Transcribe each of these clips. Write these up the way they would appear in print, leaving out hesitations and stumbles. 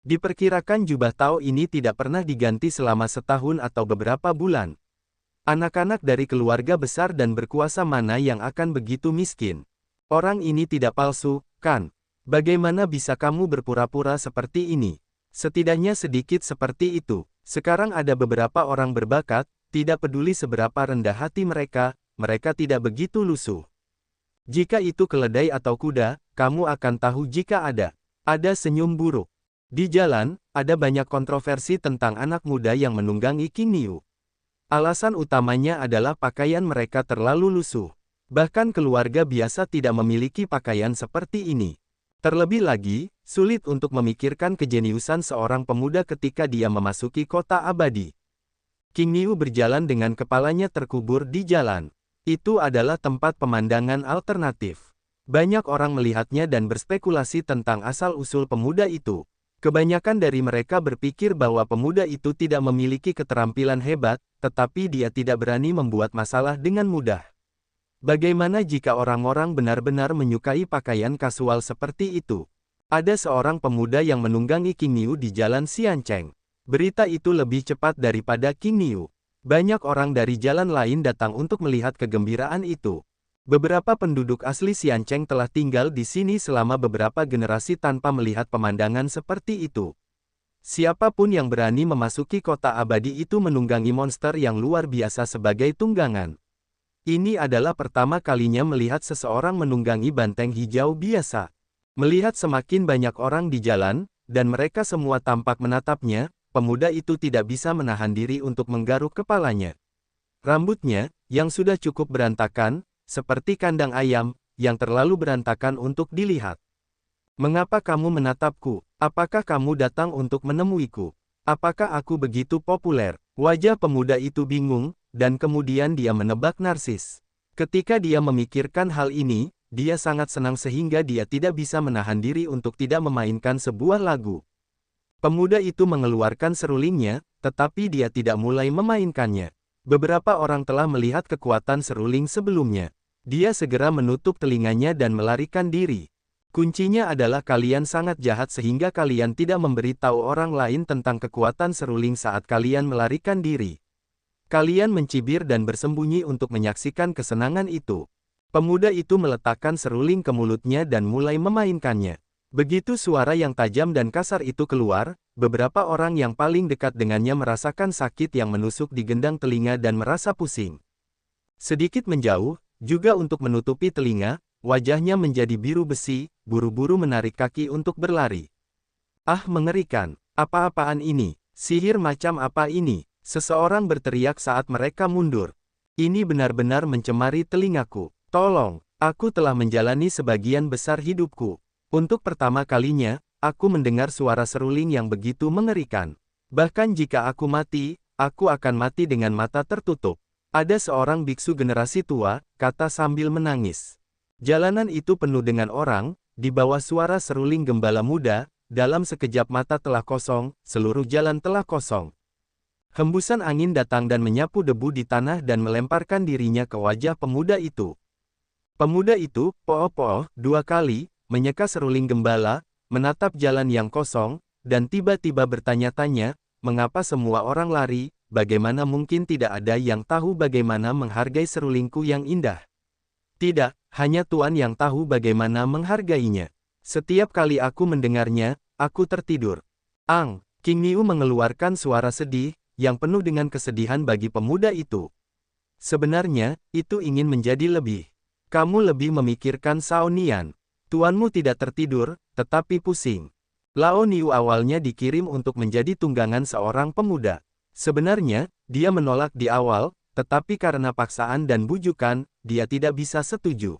Diperkirakan jubah Tao ini tidak pernah diganti selama setahun atau beberapa bulan. Anak-anak dari keluarga besar dan berkuasa mana yang akan begitu miskin? Orang ini tidak palsu, kan? Bagaimana bisa kamu berpura-pura seperti ini? Setidaknya sedikit seperti itu. Sekarang ada beberapa orang berbakat, tidak peduli seberapa rendah hati mereka, mereka tidak begitu lusuh. Jika itu keledai atau kuda, kamu akan tahu jika ada. Ada senyum buruk. Di jalan, ada banyak kontroversi tentang anak muda yang menunggangi King Niu. Alasan utamanya adalah pakaian mereka terlalu lusuh. Bahkan keluarga biasa tidak memiliki pakaian seperti ini. Terlebih lagi, sulit untuk memikirkan kejeniusan seorang pemuda ketika dia memasuki kota abadi. King Niu berjalan dengan kepalanya terkubur di jalan. Itu adalah tempat pemandangan alternatif. Banyak orang melihatnya dan berspekulasi tentang asal-usul pemuda itu. Kebanyakan dari mereka berpikir bahwa pemuda itu tidak memiliki keterampilan hebat, tetapi dia tidak berani membuat masalah dengan mudah. Bagaimana jika orang-orang benar-benar menyukai pakaian kasual seperti itu? Ada seorang pemuda yang menunggangi King Niu di jalan Xiancheng. Berita itu lebih cepat daripada King Niu. Banyak orang dari jalan lain datang untuk melihat kegembiraan itu. Beberapa penduduk asli Xiancheng telah tinggal di sini selama beberapa generasi tanpa melihat pemandangan seperti itu. Siapapun yang berani memasuki kota abadi itu menunggangi monster yang luar biasa sebagai tunggangan. Ini adalah pertama kalinya melihat seseorang menunggangi banteng hijau biasa. Melihat semakin banyak orang di jalan, dan mereka semua tampak menatapnya, pemuda itu tidak bisa menahan diri untuk menggaruk kepalanya. Rambutnya, yang sudah cukup berantakan, seperti kandang ayam, yang terlalu berantakan untuk dilihat. Mengapa kamu menatapku? Apakah kamu datang untuk menemuiku? Apakah aku begitu populer? Wajah pemuda itu bingung, dan kemudian dia menebak narsis. Ketika dia memikirkan hal ini, dia sangat senang sehingga dia tidak bisa menahan diri untuk tidak memainkan sebuah lagu. Pemuda itu mengeluarkan serulingnya, tetapi dia tidak mulai memainkannya. Beberapa orang telah melihat kekuatan seruling sebelumnya. Dia segera menutup telinganya dan melarikan diri. Kuncinya adalah kalian sangat jahat sehingga kalian tidak memberitahu orang lain tentang kekuatan seruling saat kalian melarikan diri. Kalian mencibir dan bersembunyi untuk menyaksikan kesenangan itu. Pemuda itu meletakkan seruling ke mulutnya dan mulai memainkannya. Begitu suara yang tajam dan kasar itu keluar, beberapa orang yang paling dekat dengannya merasakan sakit yang menusuk di gendang telinga dan merasa pusing. Sedikit menjauh, juga untuk menutupi telinga, wajahnya menjadi biru besi, buru-buru menarik kaki untuk berlari. Ah, mengerikan! Apa-apaan ini? Sihir macam apa ini? Seseorang berteriak saat mereka mundur. Ini benar-benar mencemari telingaku. Tolong, aku telah menjalani sebagian besar hidupku. Untuk pertama kalinya, aku mendengar suara seruling yang begitu mengerikan. Bahkan jika aku mati, aku akan mati dengan mata tertutup. Ada seorang biksu generasi tua, kata sambil menangis. Jalanan itu penuh dengan orang, di bawah suara seruling gembala muda, dalam sekejap mata telah kosong, seluruh jalan telah kosong. Hembusan angin datang dan menyapu debu di tanah dan melemparkan dirinya ke wajah pemuda itu. Pemuda itu, pooh-pooh, dua kali, menyeka seruling gembala, menatap jalan yang kosong, dan tiba-tiba bertanya-tanya, mengapa semua orang lari, bagaimana mungkin tidak ada yang tahu bagaimana menghargai serulingku yang indah. Tidak, hanya Tuan yang tahu bagaimana menghargainya. Setiap kali aku mendengarnya, aku tertidur. Ang, King Niu mengeluarkan suara sedih, yang penuh dengan kesedihan bagi pemuda itu. Sebenarnya, itu ingin menjadi lebih. Kamu lebih memikirkan Sao Nian. Tuanmu tidak tertidur, tetapi pusing. Lao Niu awalnya dikirim untuk menjadi tunggangan seorang pemuda. Sebenarnya, dia menolak di awal, tetapi karena paksaan dan bujukan, dia tidak bisa setuju.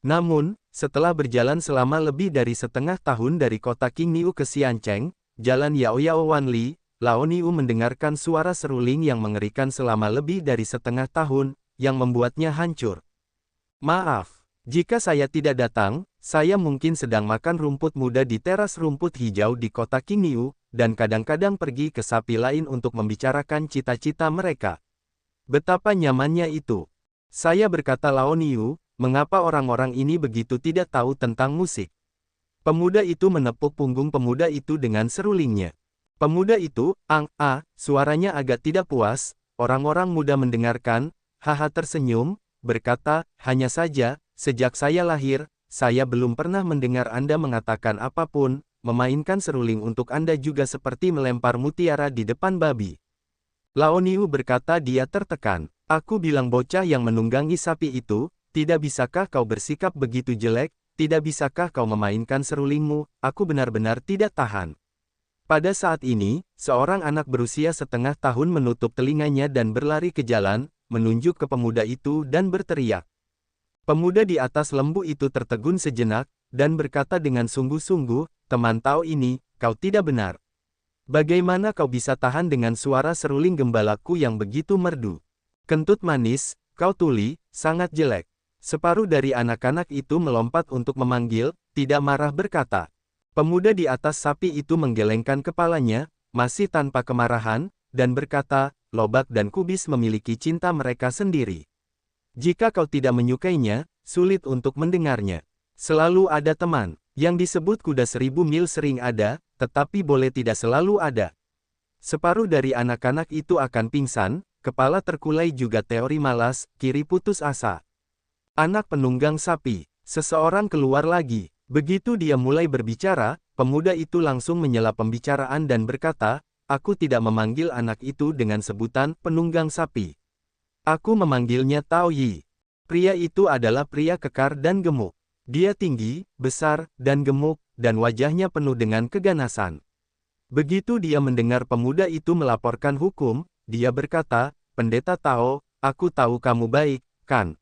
Namun, setelah berjalan selama lebih dari setengah tahun dari kota King Niu ke Xiancheng, jalan Yao Yao Wan Li, Lao Niu mendengarkan suara seruling yang mengerikan selama lebih dari setengah tahun, yang membuatnya hancur. Maaf, jika saya tidak datang, saya mungkin sedang makan rumput muda di teras rumput hijau di kota King Niu, dan kadang-kadang pergi ke sapi lain untuk membicarakan cita-cita mereka. Betapa nyamannya itu. Saya berkata Lao Niu, mengapa orang-orang ini begitu tidak tahu tentang musik? Pemuda itu menepuk punggung pemuda itu dengan serulingnya. Pemuda itu, suaranya agak tidak puas, orang-orang muda mendengarkan, haha tersenyum, berkata, hanya saja, sejak saya lahir, saya belum pernah mendengar Anda mengatakan apapun, memainkan seruling untuk Anda juga seperti melempar mutiara di depan babi. Lao Niu berkata dia tertekan. Aku bilang bocah yang menunggangi sapi itu, tidak bisakah kau bersikap begitu jelek, tidak bisakah kau memainkan serulingmu, aku benar-benar tidak tahan. Pada saat ini, seorang anak berusia setengah tahun menutup telinganya dan berlari ke jalan, menunjuk ke pemuda itu dan berteriak. Pemuda di atas lembu itu tertegun sejenak, dan berkata dengan sungguh-sungguh, teman Tao ini, kau tidak benar. Bagaimana kau bisa tahan dengan suara seruling gembalaku yang begitu merdu? Kentut manis, kau tuli, sangat jelek. Separuh dari anak-anak itu melompat untuk memanggil, tidak marah berkata. Pemuda di atas sapi itu menggelengkan kepalanya, masih tanpa kemarahan, dan berkata, Lobak dan Kubis memiliki cinta mereka sendiri. Jika kau tidak menyukainya, sulit untuk mendengarnya. Selalu ada teman, yang disebut kuda 1000 mil sering ada, tetapi boleh tidak selalu ada. Separuh dari anak-anak itu akan pingsan, kepala terkulai juga teori malas, kiri putus asa. Anak penunggang sapi, seseorang keluar lagi. Begitu dia mulai berbicara, pemuda itu langsung menyela pembicaraan dan berkata, aku tidak memanggil anak itu dengan sebutan penunggang sapi. Aku memanggilnya Tao Yi. Pria itu adalah pria kekar dan gemuk. Dia tinggi, besar, dan gemuk, dan wajahnya penuh dengan keganasan. Begitu dia mendengar pemuda itu melaporkan hukum, dia berkata, Pendeta Tao, aku tahu kamu baik, kan?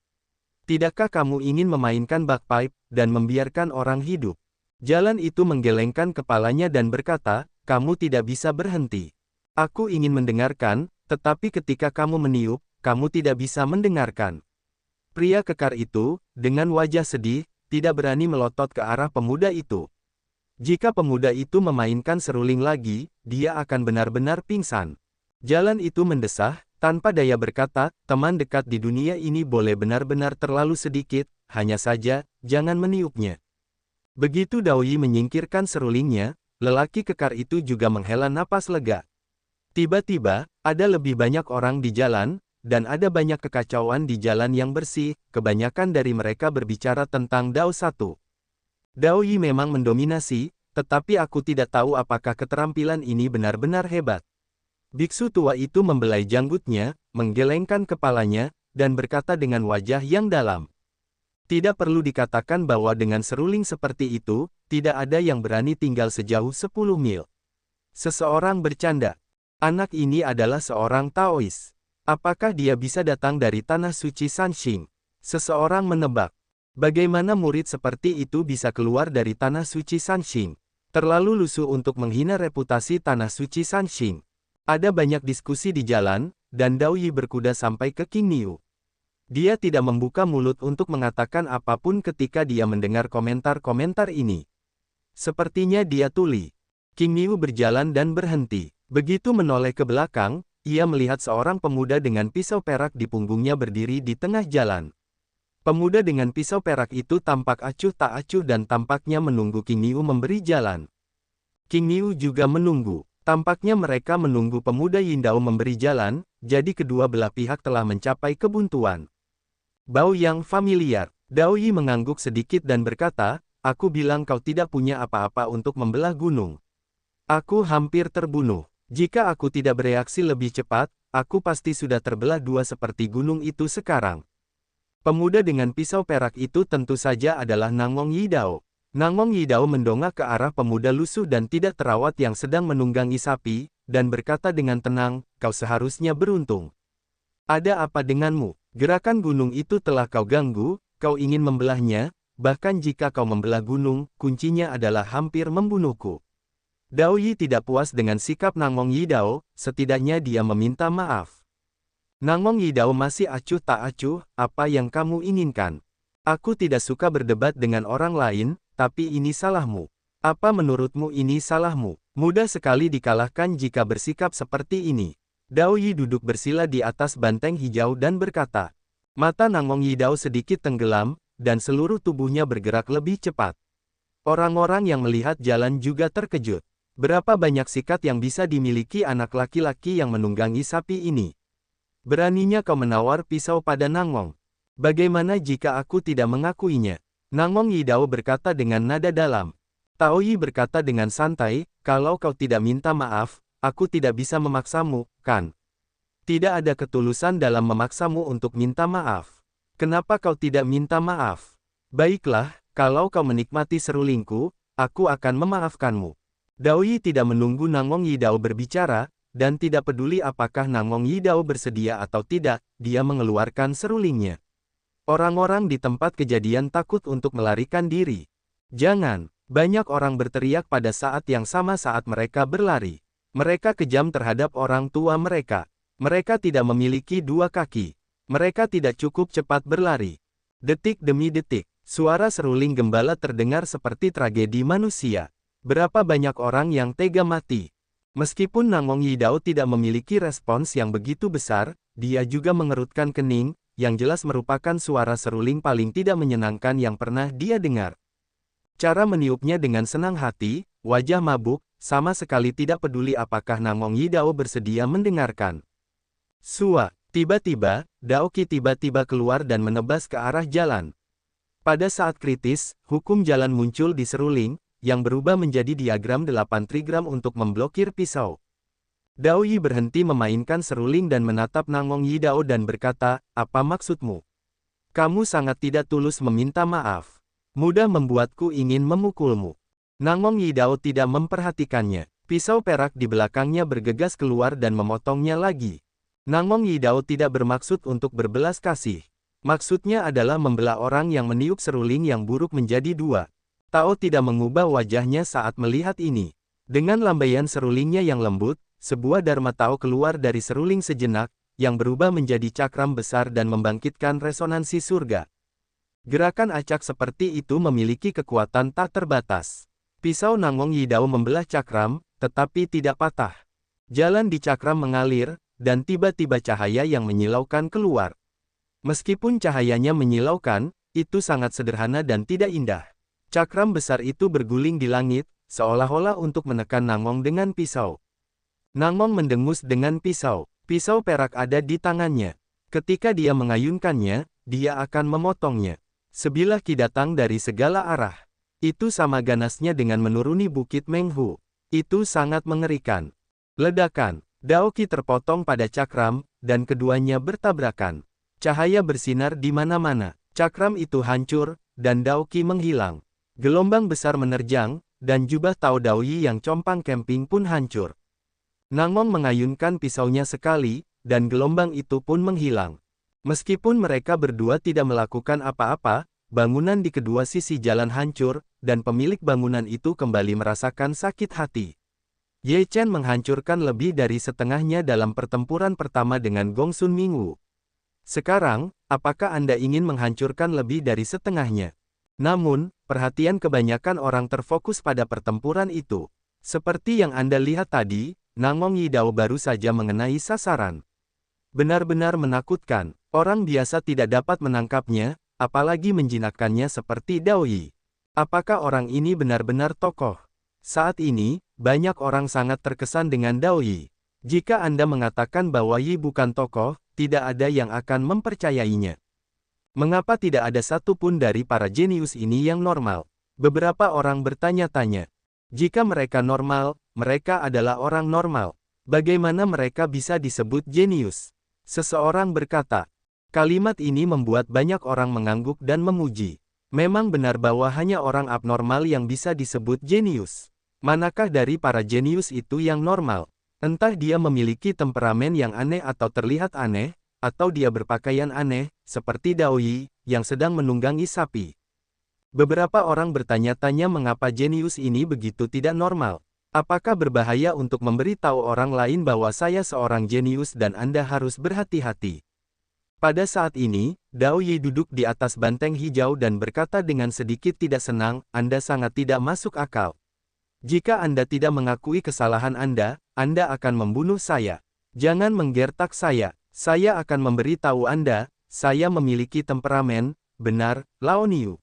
Tidakkah kamu ingin memainkan bagpipe, dan membiarkan orang hidup? Jalan itu menggelengkan kepalanya dan berkata, kamu tidak bisa berhenti. Aku ingin mendengarkan, tetapi ketika kamu meniup, kamu tidak bisa mendengarkan. Pria kekar itu, dengan wajah sedih, tidak berani melotot ke arah pemuda itu. Jika pemuda itu memainkan seruling lagi, dia akan benar-benar pingsan. Jalan itu mendesah, tanpa daya berkata, teman dekat di dunia ini boleh benar-benar terlalu sedikit, hanya saja, jangan meniupnya. Begitu Dao Yi menyingkirkan serulingnya, lelaki kekar itu juga menghela napas lega. Tiba-tiba, ada lebih banyak orang di jalan, dan ada banyak kekacauan di jalan yang bersih, kebanyakan dari mereka berbicara tentang Dao Satu. Dao Yi memang mendominasi, tetapi aku tidak tahu apakah keterampilan ini benar-benar hebat. Biksu tua itu membelai janggutnya, menggelengkan kepalanya, dan berkata dengan wajah yang dalam. Tidak perlu dikatakan bahwa dengan seruling seperti itu, tidak ada yang berani tinggal sejauh 10 mil. Seseorang bercanda. Anak ini adalah seorang Taois. Apakah dia bisa datang dari tanah suci Sanxing? Seseorang menebak. Bagaimana murid seperti itu bisa keluar dari tanah suci Sanxing? Terlalu lusuh untuk menghina reputasi tanah suci Sanxing. Ada banyak diskusi di jalan, dan Dao Yi berkuda sampai ke King Niu. Dia tidak membuka mulut untuk mengatakan apapun ketika dia mendengar komentar-komentar ini. Sepertinya dia tuli. King Niu berjalan dan berhenti. Begitu menoleh ke belakang, ia melihat seorang pemuda dengan pisau perak di punggungnya berdiri di tengah jalan. Pemuda dengan pisau perak itu tampak acuh tak acuh dan tampaknya menunggu King Niu memberi jalan. King Niu juga menunggu. Tampaknya mereka menunggu pemuda Yindao memberi jalan, jadi kedua belah pihak telah mencapai kebuntuan. Bau yang familiar. Dao Yi mengangguk sedikit dan berkata, aku bilang kau tidak punya apa-apa untuk membelah gunung. Aku hampir terbunuh. Jika aku tidak bereaksi lebih cepat, aku pasti sudah terbelah dua seperti gunung itu sekarang. Pemuda dengan pisau perak itu tentu saja adalah Nangong Yidao. Nangong Yidao mendongak ke arah pemuda lusuh dan tidak terawat yang sedang menunggangi sapi, dan berkata dengan tenang, kau seharusnya beruntung. Ada apa denganmu? Gerakan gunung itu telah kau ganggu, kau ingin membelahnya, bahkan jika kau membelah gunung, kuncinya adalah hampir membunuhku. Dao Yi tidak puas dengan sikap Nangong Yidao, setidaknya dia meminta maaf. Nangong Yidao masih acuh tak acuh, apa yang kamu inginkan? Aku tidak suka berdebat dengan orang lain, tapi ini salahmu. Apa menurutmu ini salahmu? Mudah sekali dikalahkan jika bersikap seperti ini. Dao Yi duduk bersila di atas banteng hijau dan berkata. Mata Nangong Yidao sedikit tenggelam, dan seluruh tubuhnya bergerak lebih cepat. Orang-orang yang melihat jalan juga terkejut. Berapa banyak sikat yang bisa dimiliki anak laki-laki yang menunggangi sapi ini? Beraninya kau menawar pisau pada Nangong. Bagaimana jika aku tidak mengakuinya? Nangong Yidao berkata dengan nada dalam. Tao Yi berkata dengan santai, kalau kau tidak minta maaf, aku tidak bisa memaksamu, kan? Tidak ada ketulusan dalam memaksamu untuk minta maaf. Kenapa kau tidak minta maaf? Baiklah, kalau kau menikmati serulingku, aku akan memaafkanmu. Dao Yi tidak menunggu Nangong Yidao berbicara, dan tidak peduli apakah Nangong Yidao bersedia atau tidak, dia mengeluarkan serulingnya. Orang-orang di tempat kejadian takut untuk melarikan diri. Jangan, banyak orang berteriak pada saat yang sama saat mereka berlari. Mereka kejam terhadap orang tua mereka. Mereka tidak memiliki dua kaki. Mereka tidak cukup cepat berlari. Detik demi detik, suara seruling gembala terdengar seperti tragedi manusia. Berapa banyak orang yang tega mati. Meskipun Nangong Yidao tidak memiliki respons yang begitu besar, dia juga mengerutkan kening, yang jelas merupakan suara seruling paling tidak menyenangkan yang pernah dia dengar. Cara meniupnya dengan senang hati, wajah mabuk, sama sekali tidak peduli apakah Nangong Yidao bersedia mendengarkan. Sua, tiba-tiba, Daoki tiba-tiba keluar dan menebas ke arah jalan. Pada saat kritis, hukum jalan muncul di seruling, yang berubah menjadi diagram 8 trigram untuk memblokir pisau. Dao Yi berhenti memainkan seruling dan menatap Nangong Yidao dan berkata, apa maksudmu? Kamu sangat tidak tulus meminta maaf. Mudah membuatku ingin memukulmu. Nangong Yidao tidak memperhatikannya. Pisau perak di belakangnya bergegas keluar dan memotongnya lagi. Nangong Yidao tidak bermaksud untuk berbelas kasih. Maksudnya adalah membelah orang yang meniup seruling yang buruk menjadi dua. Tao tidak mengubah wajahnya saat melihat ini. Dengan lambaian serulingnya yang lembut, sebuah dharma Tao keluar dari seruling sejenak, yang berubah menjadi cakram besar dan membangkitkan resonansi surga. Gerakan acak seperti itu memiliki kekuatan tak terbatas. Pisau Nangong Yidao membelah cakram, tetapi tidak patah. Jalan di cakram mengalir, dan tiba-tiba cahaya yang menyilaukan keluar. Meskipun cahayanya menyilaukan, itu sangat sederhana dan tidak indah. Cakram besar itu berguling di langit, seolah-olah untuk menekan Nangong dengan pisau. Nangong mendengus dengan pisau. Pisau perak ada di tangannya. Ketika dia mengayunkannya, dia akan memotongnya. Sebilah ki datang dari segala arah. Itu sama ganasnya dengan menuruni bukit Menghu. Itu sangat mengerikan. Ledakan. Daoki terpotong pada cakram, dan keduanya bertabrakan. Cahaya bersinar di mana-mana. Cakram itu hancur, dan Daoki menghilang. Gelombang besar menerjang, dan jubah Tao Dao Yi yang compang camping pun hancur. Nangong mengayunkan pisaunya sekali, dan gelombang itu pun menghilang. Meskipun mereka berdua tidak melakukan apa-apa, bangunan di kedua sisi jalan hancur, dan pemilik bangunan itu kembali merasakan sakit hati. Ye Chen menghancurkan lebih dari setengahnya dalam pertempuran pertama dengan Gong Sun Mingwu. Sekarang, apakah Anda ingin menghancurkan lebih dari setengahnya? Namun, perhatian kebanyakan orang terfokus pada pertempuran itu. Seperti yang Anda lihat tadi, Nangong Yidao baru saja mengenai sasaran. Benar-benar menakutkan, orang biasa tidak dapat menangkapnya, apalagi menjinakkannya seperti Dao Yi. Apakah orang ini benar-benar tokoh? Saat ini, banyak orang sangat terkesan dengan Dao Yi. Jika Anda mengatakan bahwa Yi bukan tokoh, tidak ada yang akan mempercayainya. Mengapa tidak ada satupun dari para jenius ini yang normal? Beberapa orang bertanya-tanya. Jika mereka normal, mereka adalah orang normal. Bagaimana mereka bisa disebut jenius? Seseorang berkata. Kalimat ini membuat banyak orang mengangguk dan memuji. Memang benar bahwa hanya orang abnormal yang bisa disebut jenius. Manakah dari para jenius itu yang normal? Entah dia memiliki temperamen yang aneh atau terlihat aneh, atau dia berpakaian aneh, seperti Dao Yi, yang sedang menunggangi sapi. Beberapa orang bertanya-tanya mengapa jenius ini begitu tidak normal. Apakah berbahaya untuk memberitahu orang lain bahwa saya seorang jenius dan Anda harus berhati-hati? Pada saat ini, Dao Yi duduk di atas banteng hijau dan berkata dengan sedikit tidak senang, Anda sangat tidak masuk akal. Jika Anda tidak mengakui kesalahan Anda akan membunuh saya. Jangan menggertak saya. Saya akan memberitahu Anda, saya memiliki temperamen, benar, Lao Niu.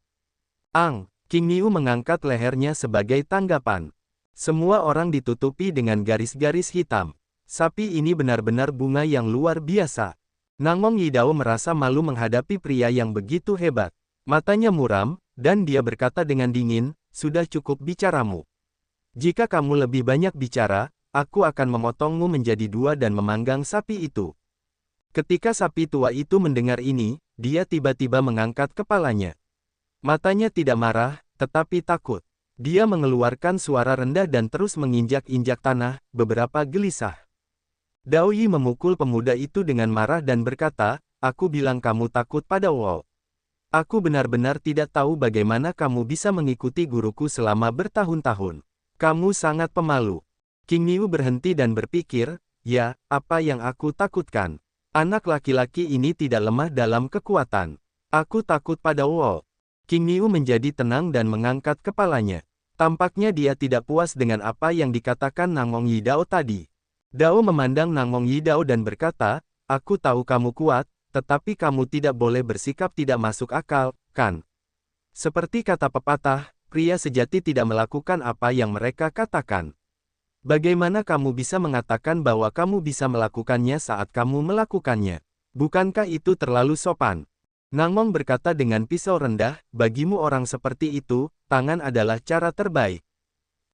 King Niu mengangkat lehernya sebagai tanggapan. Semua orang ditutupi dengan garis-garis hitam. Sapi ini benar-benar bunga yang luar biasa. Nangong Yidao merasa malu menghadapi pria yang begitu hebat. Matanya muram, dan dia berkata dengan dingin, "Sudah cukup bicaramu. Jika kamu lebih banyak bicara, aku akan memotongmu menjadi dua dan memanggang sapi itu." Ketika sapi tua itu mendengar ini, dia tiba-tiba mengangkat kepalanya. Matanya tidak marah, tetapi takut. Dia mengeluarkan suara rendah dan terus menginjak-injak tanah, beberapa gelisah. Dao Yi memukul pemuda itu dengan marah dan berkata, "Aku bilang kamu takut pada Wall. Aku benar-benar tidak tahu bagaimana kamu bisa mengikuti guruku selama bertahun-tahun. Kamu sangat pemalu." King Niu berhenti dan berpikir, "Ya, apa yang aku takutkan? Anak laki-laki ini tidak lemah dalam kekuatan. Aku takut pada Wall." King Niu menjadi tenang dan mengangkat kepalanya. Tampaknya dia tidak puas dengan apa yang dikatakan Nangong Yidao tadi. Dao memandang Nangong Yidao dan berkata, "Aku tahu kamu kuat, tetapi kamu tidak boleh bersikap tidak masuk akal, kan? Seperti kata pepatah, pria sejati tidak melakukan apa yang mereka katakan. Bagaimana kamu bisa mengatakan bahwa kamu bisa melakukannya saat kamu melakukannya? Bukankah itu terlalu sopan?" Nangong berkata dengan pisau rendah, "Bagimu orang seperti itu, tangan adalah cara terbaik.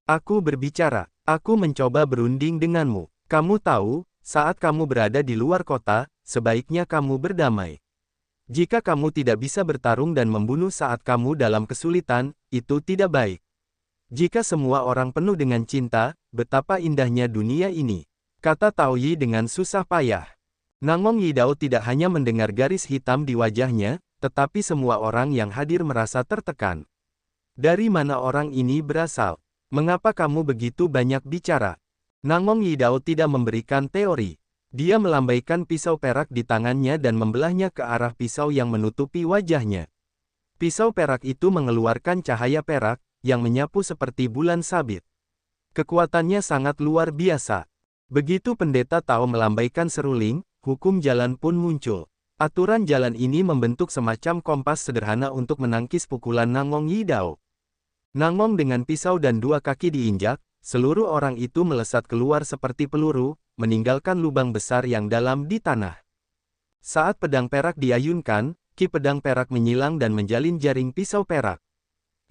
Aku berbicara, aku mencoba berunding denganmu. Kamu tahu, saat kamu berada di luar kota, sebaiknya kamu berdamai. Jika kamu tidak bisa bertarung dan membunuh saat kamu dalam kesulitan, itu tidak baik. Jika semua orang penuh dengan cinta, betapa indahnya dunia ini," kata Tao Yi dengan susah payah. Nangong Yidao tidak hanya mendengar garis hitam di wajahnya, tetapi semua orang yang hadir merasa tertekan. "Dari mana orang ini berasal? Mengapa kamu begitu banyak bicara?" Nangong Yidao tidak memberikan teori. Dia melambaikan pisau perak di tangannya dan membelahnya ke arah pisau yang menutupi wajahnya. Pisau perak itu mengeluarkan cahaya perak, yang menyapu seperti bulan sabit. Kekuatannya sangat luar biasa. Begitu pendeta Tao melambaikan seruling, hukum jalan pun muncul. Aturan jalan ini membentuk semacam kompas sederhana untuk menangkis pukulan Nangong Yidao. Nangong dengan pisau dan dua kaki diinjak, seluruh orang itu melesat keluar seperti peluru, meninggalkan lubang besar yang dalam di tanah. Saat pedang perak diayunkan, ki pedang perak menyilang dan menjalin jaring pisau perak.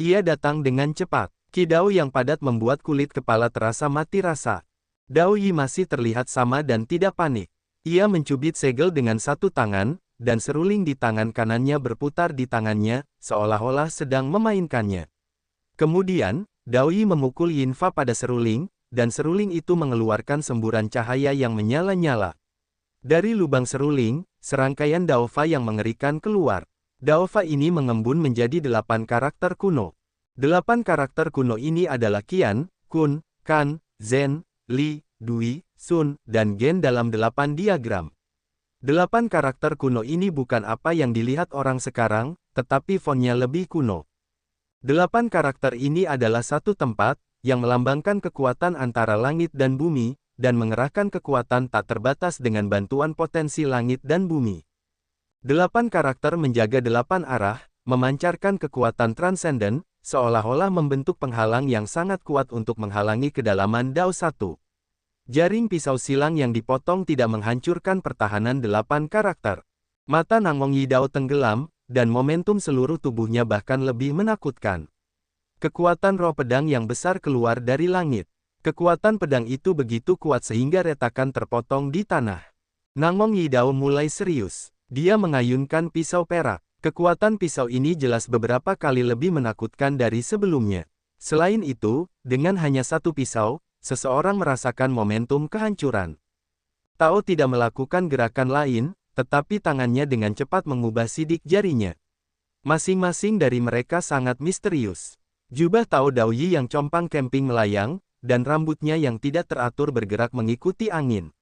Ia datang dengan cepat. Ki Dao yang padat membuat kulit kepala terasa mati rasa. Dao Yi masih terlihat sama dan tidak panik. Ia mencubit segel dengan satu tangan, dan seruling di tangan kanannya berputar di tangannya, seolah-olah sedang memainkannya. Kemudian, Dao Yi memukul Yinfa pada seruling, dan seruling itu mengeluarkan semburan cahaya yang menyala-nyala. Dari lubang seruling, serangkaian Daofa yang mengerikan keluar. Daofa ini mengembun menjadi 8 karakter kuno. 8 karakter kuno ini adalah Qian, Kun, Kan, Zhen, Li, Dui, Sun, dan Gen dalam 8 diagram. 8 karakter kuno ini bukan apa yang dilihat orang sekarang, tetapi fontnya lebih kuno. 8 karakter ini adalah satu tempat, yang melambangkan kekuatan antara langit dan bumi, dan mengerahkan kekuatan tak terbatas dengan bantuan potensi langit dan bumi. 8 karakter menjaga 8 arah, memancarkan kekuatan transenden, seolah-olah membentuk penghalang yang sangat kuat untuk menghalangi kedalaman Dao 1. Jaring pisau silang yang dipotong tidak menghancurkan pertahanan 8 karakter. Mata Nangong Yidao tenggelam, dan momentum seluruh tubuhnya bahkan lebih menakutkan. Kekuatan roh pedang yang besar keluar dari langit. Kekuatan pedang itu begitu kuat sehingga retakan terpotong di tanah. Nangong Yidao mulai serius. Dia mengayunkan pisau perak. Kekuatan pisau ini jelas beberapa kali lebih menakutkan dari sebelumnya. Selain itu, dengan hanya satu pisau, seseorang merasakan momentum kehancuran. Tao tidak melakukan gerakan lain, tetapi tangannya dengan cepat mengubah sidik jarinya. Masing-masing dari mereka sangat misterius. Jubah Tao Dao Yi yang compang camping melayang, dan rambutnya yang tidak teratur bergerak mengikuti angin.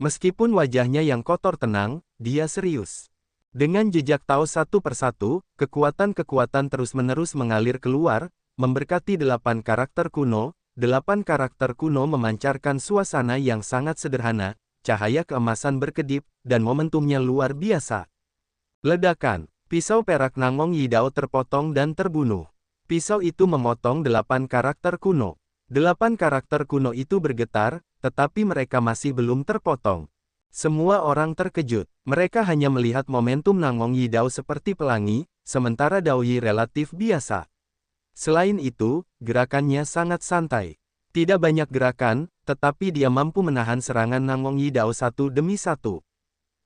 Meskipun wajahnya yang kotor tenang, dia serius. Dengan jejak Tao satu persatu, kekuatan-kekuatan terus-menerus mengalir keluar, memberkati 8 karakter kuno. 8 karakter kuno memancarkan suasana yang sangat sederhana, cahaya keemasan berkedip, dan momentumnya luar biasa. Ledakan, pisau perak Nangong Yidao terpotong dan terbunuh. Pisau itu memotong 8 karakter kuno. 8 karakter kuno itu bergetar, tetapi mereka masih belum terpotong. Semua orang terkejut. Mereka hanya melihat momentum Nangong Yidao seperti pelangi, sementara Dao Yi relatif biasa. Selain itu, gerakannya sangat santai. Tidak banyak gerakan, tetapi dia mampu menahan serangan Nangong Yidao satu demi satu.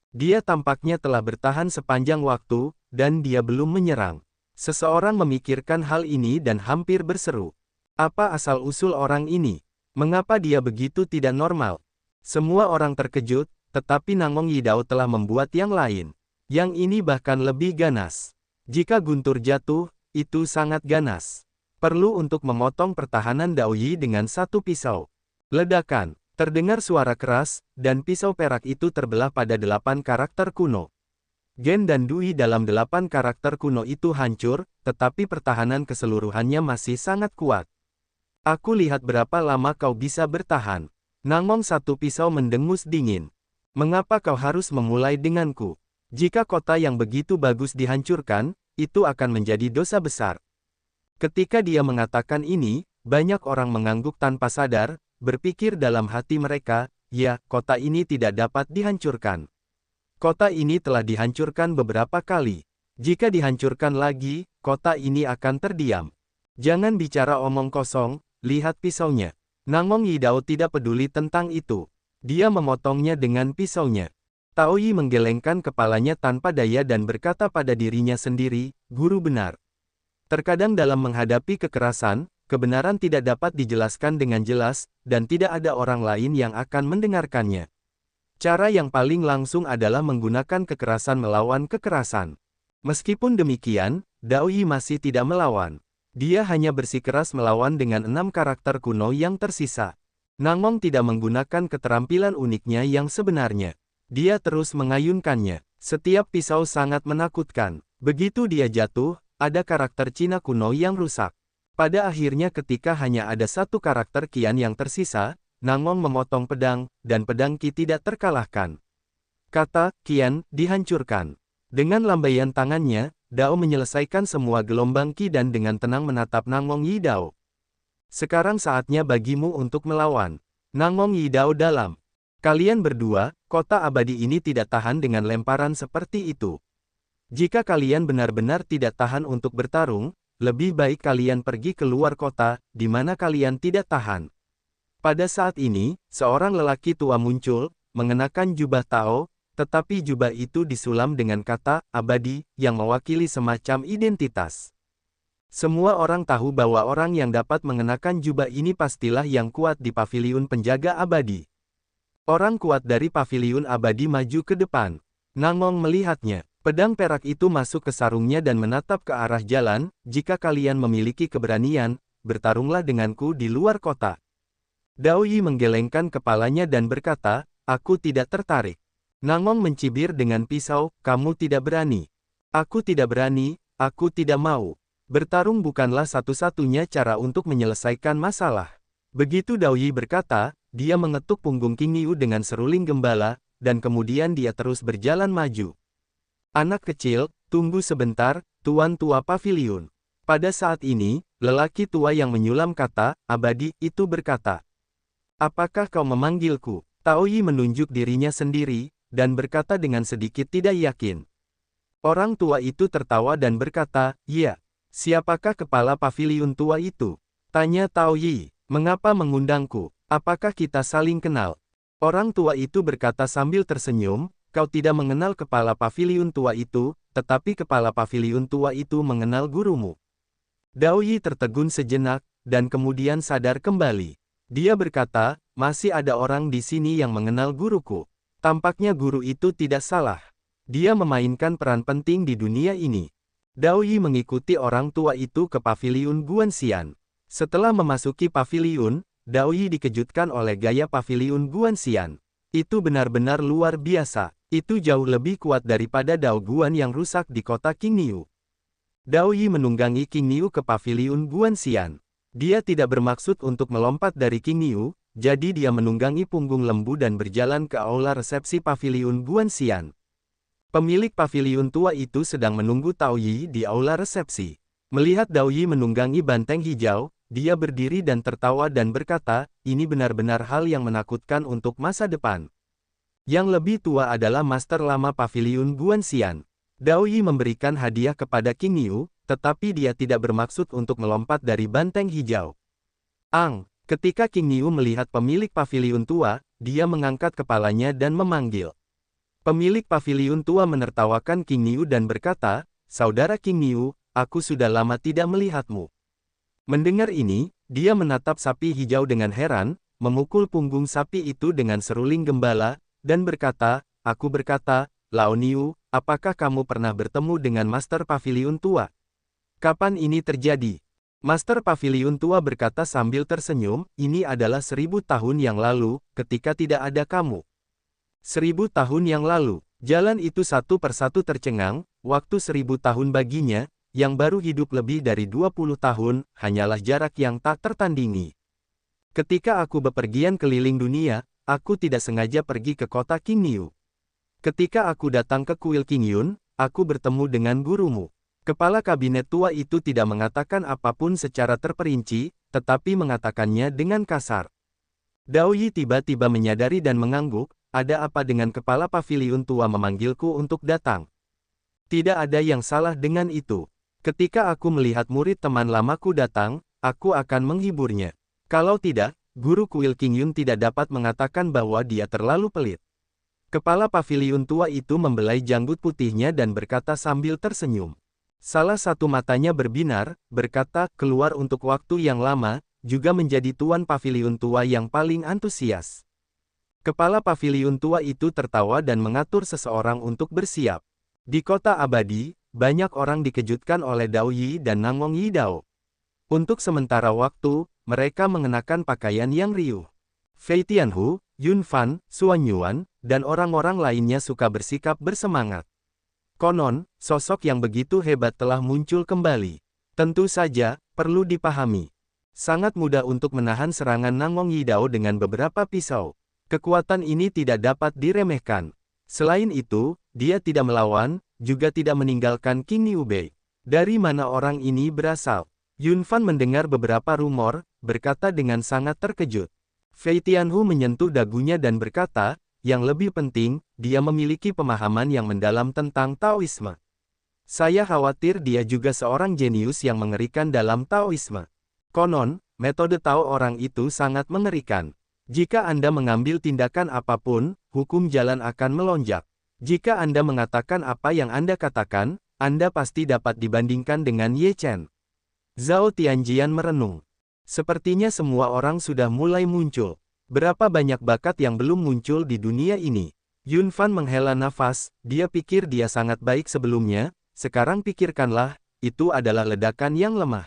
Dia tampaknya telah bertahan sepanjang waktu, dan dia belum menyerang. Seseorang memikirkan hal ini dan hampir berseru. Apa asal-usul orang ini? Mengapa dia begitu tidak normal? Semua orang terkejut, tetapi Nangong Yidao telah membuat yang lain. Yang ini bahkan lebih ganas. Jika guntur jatuh, itu sangat ganas. Perlu untuk memotong pertahanan Dao Yi dengan satu pisau. Ledakan. Terdengar suara keras, dan pisau perak itu terbelah pada 8 karakter kuno. Gen dan Dui dalam 8 karakter kuno itu hancur, tetapi pertahanan keseluruhannya masih sangat kuat. Aku lihat berapa lama kau bisa bertahan. Nangong satu pisau mendengus dingin. Mengapa kau harus memulai denganku? Jika kota yang begitu bagus dihancurkan, itu akan menjadi dosa besar. Ketika dia mengatakan ini, banyak orang mengangguk tanpa sadar, berpikir dalam hati mereka, ya, kota ini tidak dapat dihancurkan. Kota ini telah dihancurkan beberapa kali. Jika dihancurkan lagi, kota ini akan terdiam. Jangan bicara omong kosong, lihat pisaunya. Nangong Yidao tidak peduli tentang itu. Dia memotongnya dengan pisaunya. Tao Yi menggelengkan kepalanya tanpa daya dan berkata pada dirinya sendiri, guru benar. Terkadang dalam menghadapi kekerasan, kebenaran tidak dapat dijelaskan dengan jelas, dan tidak ada orang lain yang akan mendengarkannya. Cara yang paling langsung adalah menggunakan kekerasan melawan kekerasan. Meskipun demikian, Dao Yi masih tidak melawan. Dia hanya bersikeras melawan dengan 6 karakter kuno yang tersisa. Nangong tidak menggunakan keterampilan uniknya yang sebenarnya. Dia terus mengayunkannya. Setiap pisau sangat menakutkan. Begitu dia jatuh, ada karakter Cina kuno yang rusak. Pada akhirnya ketika hanya ada satu karakter Qian yang tersisa, Nangong memotong pedang, dan pedang Qi tidak terkalahkan. Kata, Qian, dihancurkan. Dengan lambaian tangannya, Dao menyelesaikan semua gelombang Qi dan dengan tenang menatap Nangong Yidao. Sekarang saatnya bagimu untuk melawan. Nangong Yidao dalam. Kalian berdua, kota abadi ini tidak tahan dengan lemparan seperti itu. Jika kalian benar-benar tidak tahan untuk bertarung, lebih baik kalian pergi keluar kota, di mana kalian tidak tahan. Pada saat ini, seorang lelaki tua muncul, mengenakan jubah Tao, tetapi jubah itu disulam dengan kata abadi, yang mewakili semacam identitas. Semua orang tahu bahwa orang yang dapat mengenakan jubah ini pastilah yang kuat di paviliun penjaga abadi. Orang kuat dari paviliun abadi maju ke depan. Nangong melihatnya. Pedang perak itu masuk ke sarungnya dan menatap ke arah jalan, jika kalian memiliki keberanian, bertarunglah denganku di luar kota. Dao Yi menggelengkan kepalanya dan berkata, aku tidak tertarik. Nangong mencibir dengan pisau, kamu tidak berani. Aku tidak berani, aku tidak mau. Bertarung bukanlah satu-satunya cara untuk menyelesaikan masalah. Begitu Dao Yi berkata, dia mengetuk punggung King Niu dengan seruling gembala, dan kemudian dia terus berjalan maju. Anak kecil, tunggu sebentar, tuan tua paviliun. Pada saat ini, lelaki tua yang menyulam kata, abadi, itu berkata, apakah kau memanggilku? Tao Yi menunjuk dirinya sendiri, dan berkata dengan sedikit tidak yakin. Orang tua itu tertawa dan berkata, iya. Siapakah kepala paviliun tua itu? Tanya Tao Yi, mengapa mengundangku? Apakah kita saling kenal? Orang tua itu berkata sambil tersenyum, kau tidak mengenal kepala paviliun tua itu, tetapi kepala paviliun tua itu mengenal gurumu. Dao Yi tertegun sejenak, dan kemudian sadar kembali. Dia berkata, masih ada orang di sini yang mengenal guruku. Tampaknya guru itu tidak salah. Dia memainkan peran penting di dunia ini. Dao Yi mengikuti orang tua itu ke paviliun Guanxian. Setelah memasuki paviliun, Dao Yi dikejutkan oleh gaya paviliun Guanxian. Itu benar-benar luar biasa. Itu jauh lebih kuat daripada Dao Guan yang rusak di kota King Niu. Dao Yi menunggangi King Niu ke paviliun Guanxian. Dia tidak bermaksud untuk melompat dari King Niu, jadi dia menunggangi punggung lembu dan berjalan ke aula resepsi paviliun Guanxian. Pemilik paviliun tua itu sedang menunggu Tao Yi di aula resepsi. Melihat Dao Yi menunggangi banteng hijau, dia berdiri dan tertawa dan berkata, ini benar-benar hal yang menakutkan untuk masa depan. Yang lebih tua adalah Master Lama Paviliun Guanxian. Dao Yi memberikan hadiah kepada King Yu, tetapi dia tidak bermaksud untuk melompat dari banteng hijau. Ketika King Yu melihat pemilik paviliun tua, dia mengangkat kepalanya dan memanggil. Pemilik paviliun tua menertawakan King Yu dan berkata, Saudara King Yu, aku sudah lama tidak melihatmu. Mendengar ini, dia menatap sapi hijau dengan heran, memukul punggung sapi itu dengan seruling gembala, dan berkata, aku berkata, Lao Niu, apakah kamu pernah bertemu dengan Master Paviliun tua? Kapan ini terjadi? Master Paviliun tua berkata sambil tersenyum, ini adalah 1000 tahun yang lalu, ketika tidak ada kamu. 1000 tahun yang lalu, jalan itu satu persatu tercengang, waktu 1000 tahun baginya, yang baru hidup lebih dari 20 tahun, hanyalah jarak yang tak tertandingi. Ketika aku bepergian keliling dunia, aku tidak sengaja pergi ke kota King Yu. Ketika aku datang ke kuil King Yun, aku bertemu dengan gurumu. Kepala kabinet tua itu tidak mengatakan apapun secara terperinci, tetapi mengatakannya dengan kasar. Dao Yi tiba-tiba menyadari dan mengangguk, ada apa dengan kepala paviliun tua memanggilku untuk datang? Tidak ada yang salah dengan itu. Ketika aku melihat murid teman lamaku datang, aku akan menghiburnya. Kalau tidak, guru kuil King Yun tidak dapat mengatakan bahwa dia terlalu pelit. Kepala paviliun tua itu membelai janggut putihnya dan berkata sambil tersenyum. Salah satu matanya berbinar, berkata, keluar untuk waktu yang lama, juga menjadi tuan paviliun tua yang paling antusias. Kepala paviliun tua itu tertawa dan mengatur seseorang untuk bersiap. Di kota abadi, banyak orang dikejutkan oleh Dao Yi dan Nangong Yi Dao. Untuk sementara waktu, mereka mengenakan pakaian yang riuh. Fei Tianhu, Yun Fan, Suan Yuan, dan orang-orang lainnya suka bersikap bersemangat. Konon, sosok yang begitu hebat telah muncul kembali. Tentu saja, perlu dipahami. Sangat mudah untuk menahan serangan Nangong Yi Dao dengan beberapa pisau. Kekuatan ini tidak dapat diremehkan. Selain itu, dia tidak melawan, juga tidak meninggalkan King Liu Bei. Dari mana orang ini berasal? Yun Fan mendengar beberapa rumor, berkata dengan sangat terkejut. Fei Tianhu menyentuh dagunya dan berkata, yang lebih penting, dia memiliki pemahaman yang mendalam tentang Taoisme. Saya khawatir dia juga seorang jenius yang mengerikan dalam Taoisme. Konon, metode Tao orang itu sangat mengerikan. Jika Anda mengambil tindakan apapun, hukum jalan akan melonjak. Jika Anda mengatakan apa yang Anda katakan, Anda pasti dapat dibandingkan dengan Ye Chen. Zhao Tianjian merenung. Sepertinya semua orang sudah mulai muncul. Berapa banyak bakat yang belum muncul di dunia ini? Yun Fan menghela nafas, dia pikir dia sangat baik sebelumnya, sekarang pikirkanlah, itu adalah ledakan yang lemah.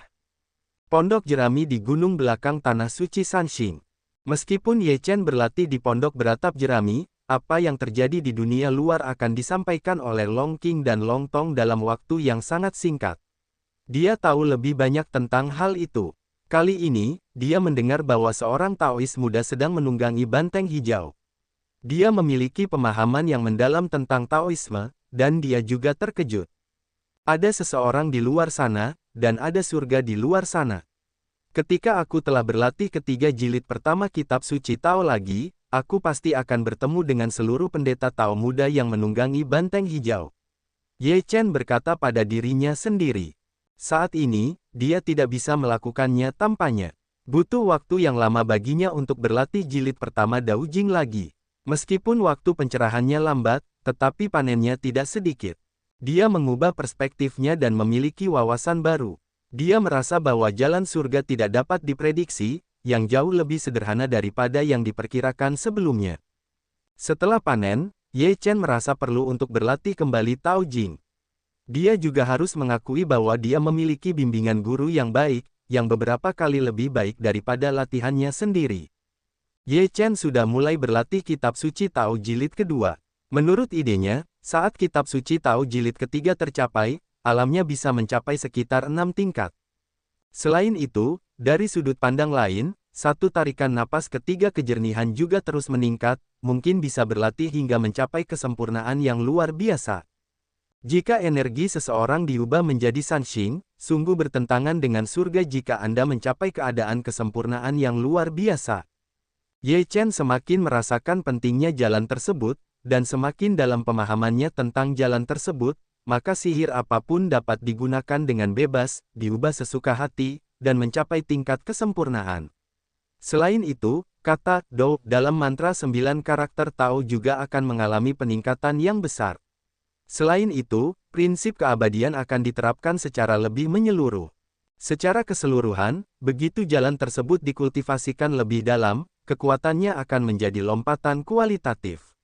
Pondok jerami di gunung belakang tanah suci Sanxing. Meskipun Ye Chen berlatih di pondok beratap jerami, apa yang terjadi di dunia luar akan disampaikan oleh Long Qing dan Long Tong dalam waktu yang sangat singkat. Dia tahu lebih banyak tentang hal itu. Kali ini, dia mendengar bahwa seorang Taois muda sedang menunggangi banteng hijau. Dia memiliki pemahaman yang mendalam tentang Taoisme, dan dia juga terkejut. Ada seseorang di luar sana, dan ada surga di luar sana. Ketika aku telah berlatih ketiga jilid pertama kitab suci Tao lagi, aku pasti akan bertemu dengan seluruh pendeta Tao muda yang menunggangi banteng hijau. Ye Chen berkata pada dirinya sendiri. Saat ini, dia tidak bisa melakukannya tanpanya. Butuh waktu yang lama baginya untuk berlatih jilid pertama Dao Jing lagi. Meskipun waktu pencerahannya lambat, tetapi panennya tidak sedikit. Dia mengubah perspektifnya dan memiliki wawasan baru. Dia merasa bahwa jalan surga tidak dapat diprediksi, yang jauh lebih sederhana daripada yang diperkirakan sebelumnya. Setelah panen, Ye Chen merasa perlu untuk berlatih kembali Tao Jing. Dia juga harus mengakui bahwa dia memiliki bimbingan guru yang baik, yang beberapa kali lebih baik daripada latihannya sendiri. Ye Chen sudah mulai berlatih kitab suci Tao jilid kedua. Menurut idenya, saat kitab suci Tao jilid ketiga tercapai, alamnya bisa mencapai sekitar 6 tingkat. Selain itu, dari sudut pandang lain, satu tarikan napas ketiga kejernihan juga terus meningkat, mungkin bisa berlatih hingga mencapai kesempurnaan yang luar biasa. Jika energi seseorang diubah menjadi Sanxing, sungguh bertentangan dengan surga jika Anda mencapai keadaan kesempurnaan yang luar biasa. Ye Chen semakin merasakan pentingnya jalan tersebut, dan semakin dalam pemahamannya tentang jalan tersebut, maka sihir apapun dapat digunakan dengan bebas, diubah sesuka hati, dan mencapai tingkat kesempurnaan. Selain itu, kata Dou dalam mantra 9 karakter Tao juga akan mengalami peningkatan yang besar. Selain itu, prinsip keabadian akan diterapkan secara lebih menyeluruh. Secara keseluruhan, begitu jalan tersebut dikultivasikan lebih dalam, kekuatannya akan menjadi lompatan kualitatif.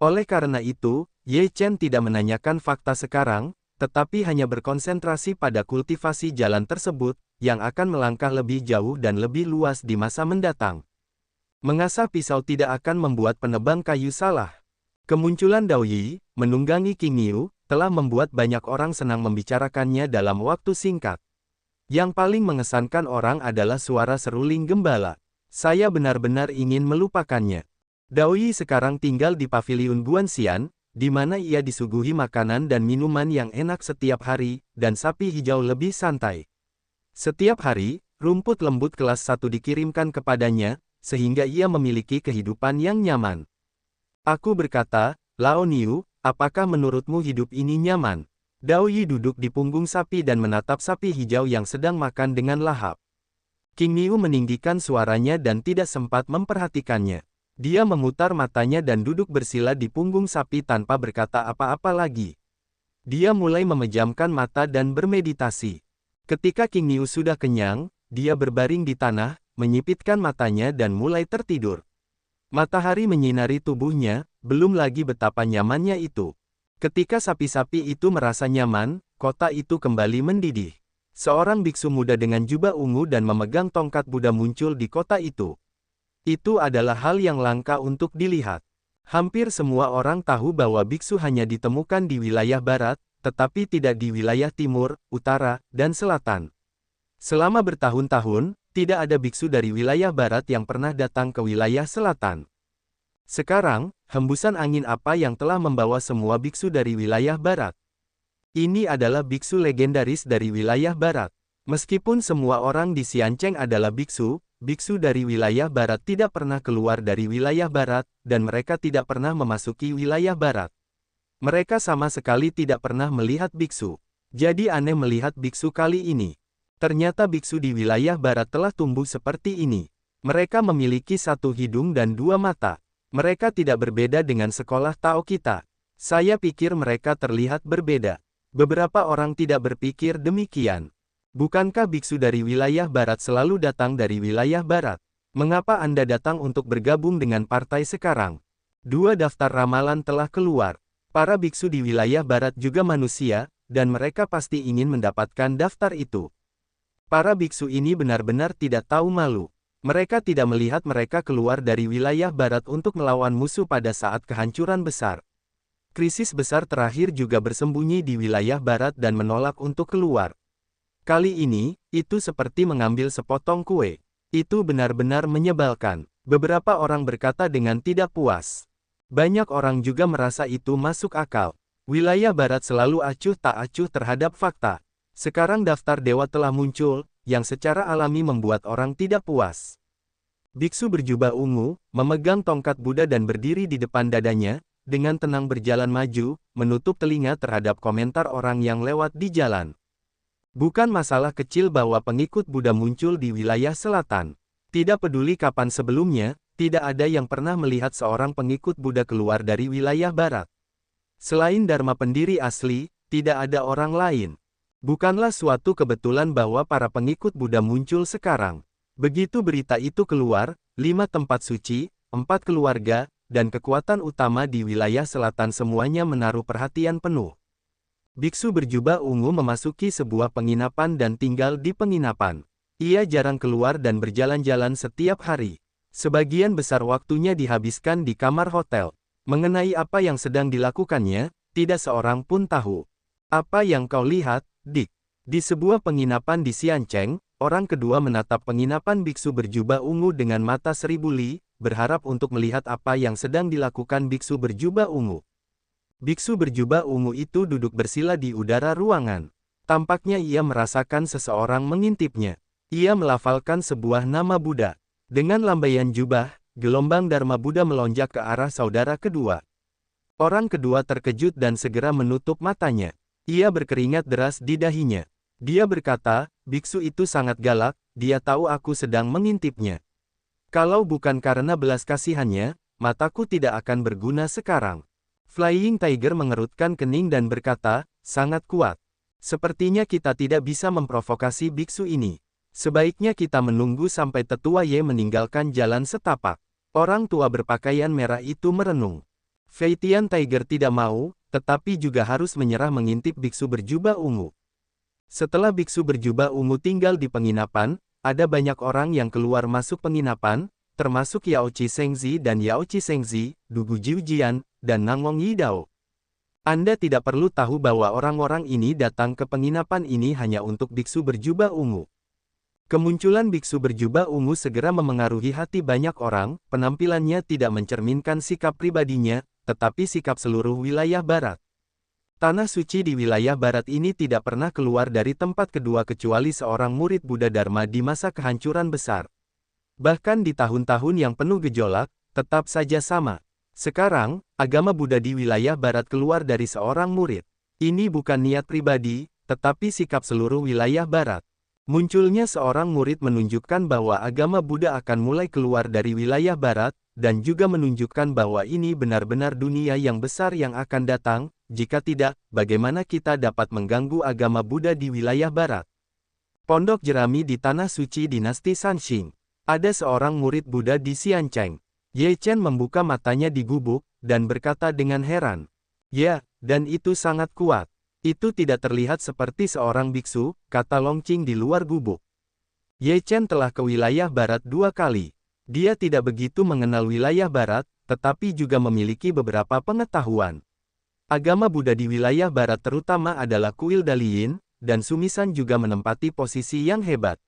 Oleh karena itu, Ye Chen tidak menanyakan fakta sekarang, tetapi hanya berkonsentrasi pada kultivasi jalan tersebut, yang akan melangkah lebih jauh dan lebih luas di masa mendatang. Mengasah pisau tidak akan membuat penebang kayu salah. Kemunculan Dao Yi, menunggangi Qing Niu, telah membuat banyak orang senang membicarakannya dalam waktu singkat. Yang paling mengesankan orang adalah suara seruling gembala. Saya benar-benar ingin melupakannya. Dao Yi sekarang tinggal di paviliun Guanxian, di mana ia disuguhi makanan dan minuman yang enak setiap hari, dan sapi hijau lebih santai. Setiap hari, rumput lembut kelas 1 dikirimkan kepadanya, sehingga ia memiliki kehidupan yang nyaman. Aku berkata, Lao Niu, apakah menurutmu hidup ini nyaman? Dao Yi duduk di punggung sapi dan menatap sapi hijau yang sedang makan dengan lahap. Qing Niu meninggikan suaranya dan tidak sempat memperhatikannya. Dia memutar matanya dan duduk bersila di punggung sapi tanpa berkata apa-apa lagi. Dia mulai memejamkan mata dan bermeditasi. Ketika Qing Niu sudah kenyang, dia berbaring di tanah, menyipitkan matanya dan mulai tertidur. Matahari menyinari tubuhnya, belum lagi betapa nyamannya itu. Ketika sapi-sapi itu merasa nyaman, kota itu kembali mendidih. Seorang biksu muda dengan jubah ungu dan memegang tongkat Buddha muncul di kota itu. Itu adalah hal yang langka untuk dilihat. Hampir semua orang tahu bahwa biksu hanya ditemukan di wilayah barat, tetapi tidak di wilayah timur, utara, dan selatan. Selama bertahun-tahun, tidak ada biksu dari wilayah barat yang pernah datang ke wilayah selatan. Sekarang, hembusan angin apa yang telah membawa semua biksu dari wilayah barat? Ini adalah biksu legendaris dari wilayah barat. Meskipun semua orang di Xiancheng adalah biksu, biksu dari wilayah barat tidak pernah keluar dari wilayah barat, dan mereka tidak pernah memasuki wilayah barat. Mereka sama sekali tidak pernah melihat biksu. Jadi aneh melihat biksu kali ini. Ternyata biksu di wilayah barat telah tumbuh seperti ini. Mereka memiliki satu hidung dan dua mata. Mereka tidak berbeda dengan sekolah Tao kita. Saya pikir mereka terlihat berbeda. Beberapa orang tidak berpikir demikian. Bukankah biksu dari wilayah barat selalu datang dari wilayah barat? Mengapa Anda datang untuk bergabung dengan partai sekarang? 2 daftar ramalan telah keluar. Para biksu di wilayah barat juga manusia, dan mereka pasti ingin mendapatkan daftar itu. Para biksu ini benar-benar tidak tahu malu. Mereka tidak melihat mereka keluar dari wilayah barat untuk melawan musuh pada saat kehancuran besar. Krisis besar terakhir juga bersembunyi di wilayah barat dan menolak untuk keluar. Kali ini, itu seperti mengambil sepotong kue. Itu benar-benar menyebalkan. Beberapa orang berkata dengan tidak puas. Banyak orang juga merasa itu masuk akal. Wilayah barat selalu acuh tak acuh terhadap fakta. Sekarang daftar dewa telah muncul, yang secara alami membuat orang tidak puas. Biksu berjubah ungu, memegang tongkat Buddha dan berdiri di depan dadanya, dengan tenang berjalan maju, menutup telinga terhadap komentar orang yang lewat di jalan. Bukan masalah kecil bahwa pengikut Buddha muncul di wilayah selatan. Tidak peduli kapan sebelumnya, tidak ada yang pernah melihat seorang pengikut Buddha keluar dari wilayah barat. Selain Dharma pendiri asli, tidak ada orang lain. Bukanlah suatu kebetulan bahwa para pengikut Buddha muncul sekarang. Begitu berita itu keluar, 5 tempat suci, 4 keluarga, dan kekuatan utama di wilayah selatan semuanya menaruh perhatian penuh. Biksu berjubah ungu memasuki sebuah penginapan dan tinggal di penginapan. Ia jarang keluar dan berjalan-jalan setiap hari. Sebagian besar waktunya dihabiskan di kamar hotel. Mengenai apa yang sedang dilakukannya, tidak seorang pun tahu. Apa yang kau lihat, Dick? Di sebuah penginapan di Xiancheng, orang kedua menatap penginapan biksu berjubah ungu dengan mata 1000 li, berharap untuk melihat apa yang sedang dilakukan biksu berjubah ungu. Biksu berjubah ungu itu duduk bersila di udara ruangan. Tampaknya ia merasakan seseorang mengintipnya. Ia melafalkan sebuah nama Buddha. Dengan lambaian jubah, gelombang Dharma Buddha melonjak ke arah saudara kedua. Orang kedua terkejut dan segera menutup matanya. Ia berkeringat deras di dahinya. Dia berkata, biksu itu sangat galak, dia tahu aku sedang mengintipnya. Kalau bukan karena belas kasihannya, mataku tidak akan berguna sekarang. Flying Tiger mengerutkan kening dan berkata, sangat kuat. Sepertinya kita tidak bisa memprovokasi biksu ini. Sebaiknya kita menunggu sampai tetua Ye meninggalkan jalan setapak. Orang tua berpakaian merah itu merenung. Feitian Tiger tidak mau, tetapi juga harus menyerah mengintip biksu berjubah ungu. Setelah biksu berjubah ungu tinggal di penginapan, ada banyak orang yang keluar masuk penginapan, termasuk Yao Qi Shengzi dan Yao Qi Shengzi, Dugu Jiujian, dan Nangong Yidao. Anda tidak perlu tahu bahwa orang-orang ini datang ke penginapan ini hanya untuk biksu berjubah ungu. Kemunculan biksu berjubah ungu segera memengaruhi hati banyak orang, penampilannya tidak mencerminkan sikap pribadinya, tetapi sikap seluruh wilayah barat. Tanah suci di wilayah barat ini tidak pernah keluar dari tempat kedua kecuali seorang murid Buddha Dharma di masa kehancuran besar. Bahkan di tahun-tahun yang penuh gejolak, tetap saja sama. Sekarang, agama Buddha di wilayah barat keluar dari seorang murid. Ini bukan niat pribadi, tetapi sikap seluruh wilayah barat. Munculnya seorang murid menunjukkan bahwa agama Buddha akan mulai keluar dari wilayah barat, dan juga menunjukkan bahwa ini benar-benar dunia yang besar yang akan datang. Jika tidak, bagaimana kita dapat mengganggu agama Buddha di wilayah barat? Pondok jerami di Tanah Suci Dinasti Sanxing. Ada seorang murid Buddha di Xiancheng. Ye Chen membuka matanya di gubuk, dan berkata dengan heran. Ya, dan itu sangat kuat. Itu tidak terlihat seperti seorang biksu, kata Long Qing di luar gubuk. Ye Chen telah ke wilayah barat 2 kali. Dia tidak begitu mengenal wilayah barat, tetapi juga memiliki beberapa pengetahuan. Agama Buddha di wilayah barat terutama adalah kuil Daliyin, dan Sumisan juga menempati posisi yang hebat.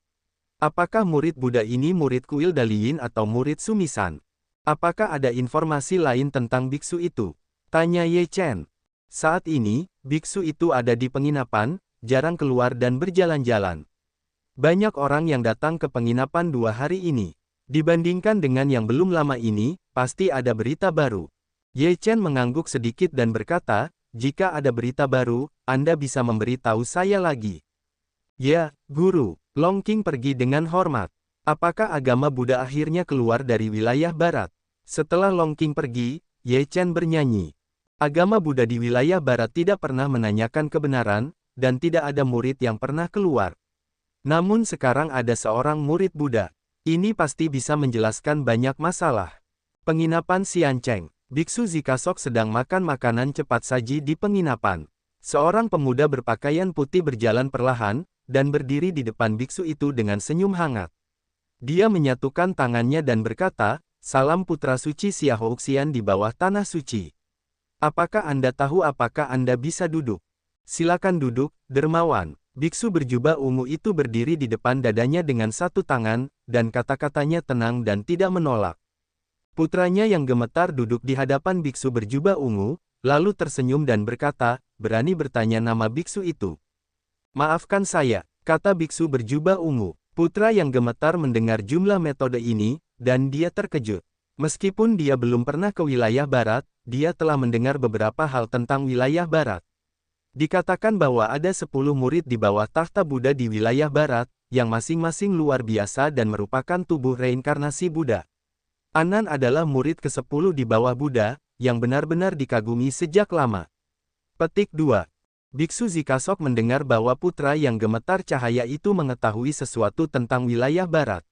Apakah murid Buddha ini murid kuil Daliyin atau murid Sumisan? Apakah ada informasi lain tentang biksu itu? Tanya Ye Chen. Saat ini, biksu itu ada di penginapan, jarang keluar dan berjalan-jalan. Banyak orang yang datang ke penginapan 2 hari ini. Dibandingkan dengan yang belum lama ini, pasti ada berita baru. Ye Chen mengangguk sedikit dan berkata, jika ada berita baru, Anda bisa memberitahu saya lagi. Ya, Guru. Long Qing pergi dengan hormat. Apakah agama Buddha akhirnya keluar dari wilayah barat? Setelah Long Qing pergi, Ye Chen bernyanyi. Agama Buddha di wilayah barat tidak pernah menanyakan kebenaran, dan tidak ada murid yang pernah keluar. Namun sekarang ada seorang murid Buddha. Ini pasti bisa menjelaskan banyak masalah. Penginapan Xiancheng. Biksu Zikasok sedang makan makanan cepat saji di penginapan. Seorang pemuda berpakaian putih berjalan perlahan, dan berdiri di depan biksu itu dengan senyum hangat. Dia menyatukan tangannya dan berkata, salam putra suci Xiaoxian di bawah tanah suci. Apakah Anda tahu apakah Anda bisa duduk? Silakan duduk, dermawan. Biksu berjubah ungu itu berdiri di depan dadanya dengan satu tangan, dan kata-katanya tenang dan tidak menolak. Putranya yang gemetar duduk di hadapan biksu berjubah ungu, lalu tersenyum dan berkata, berani bertanya nama biksu itu. Maafkan saya, kata biksu berjubah ungu. Putra yang gemetar mendengar jumlah metode ini, dan dia terkejut. Meskipun dia belum pernah ke wilayah barat, dia telah mendengar beberapa hal tentang wilayah barat. Dikatakan bahwa ada 10 murid di bawah tahta Buddha di wilayah barat, yang masing-masing luar biasa dan merupakan tubuh reinkarnasi Buddha. Anan adalah murid ke-10 di bawah Buddha, yang benar-benar dikagumi sejak lama. Petik 2. Biksu Zikasok mendengar bahwa putra yang gemetar cahaya itu mengetahui sesuatu tentang wilayah barat.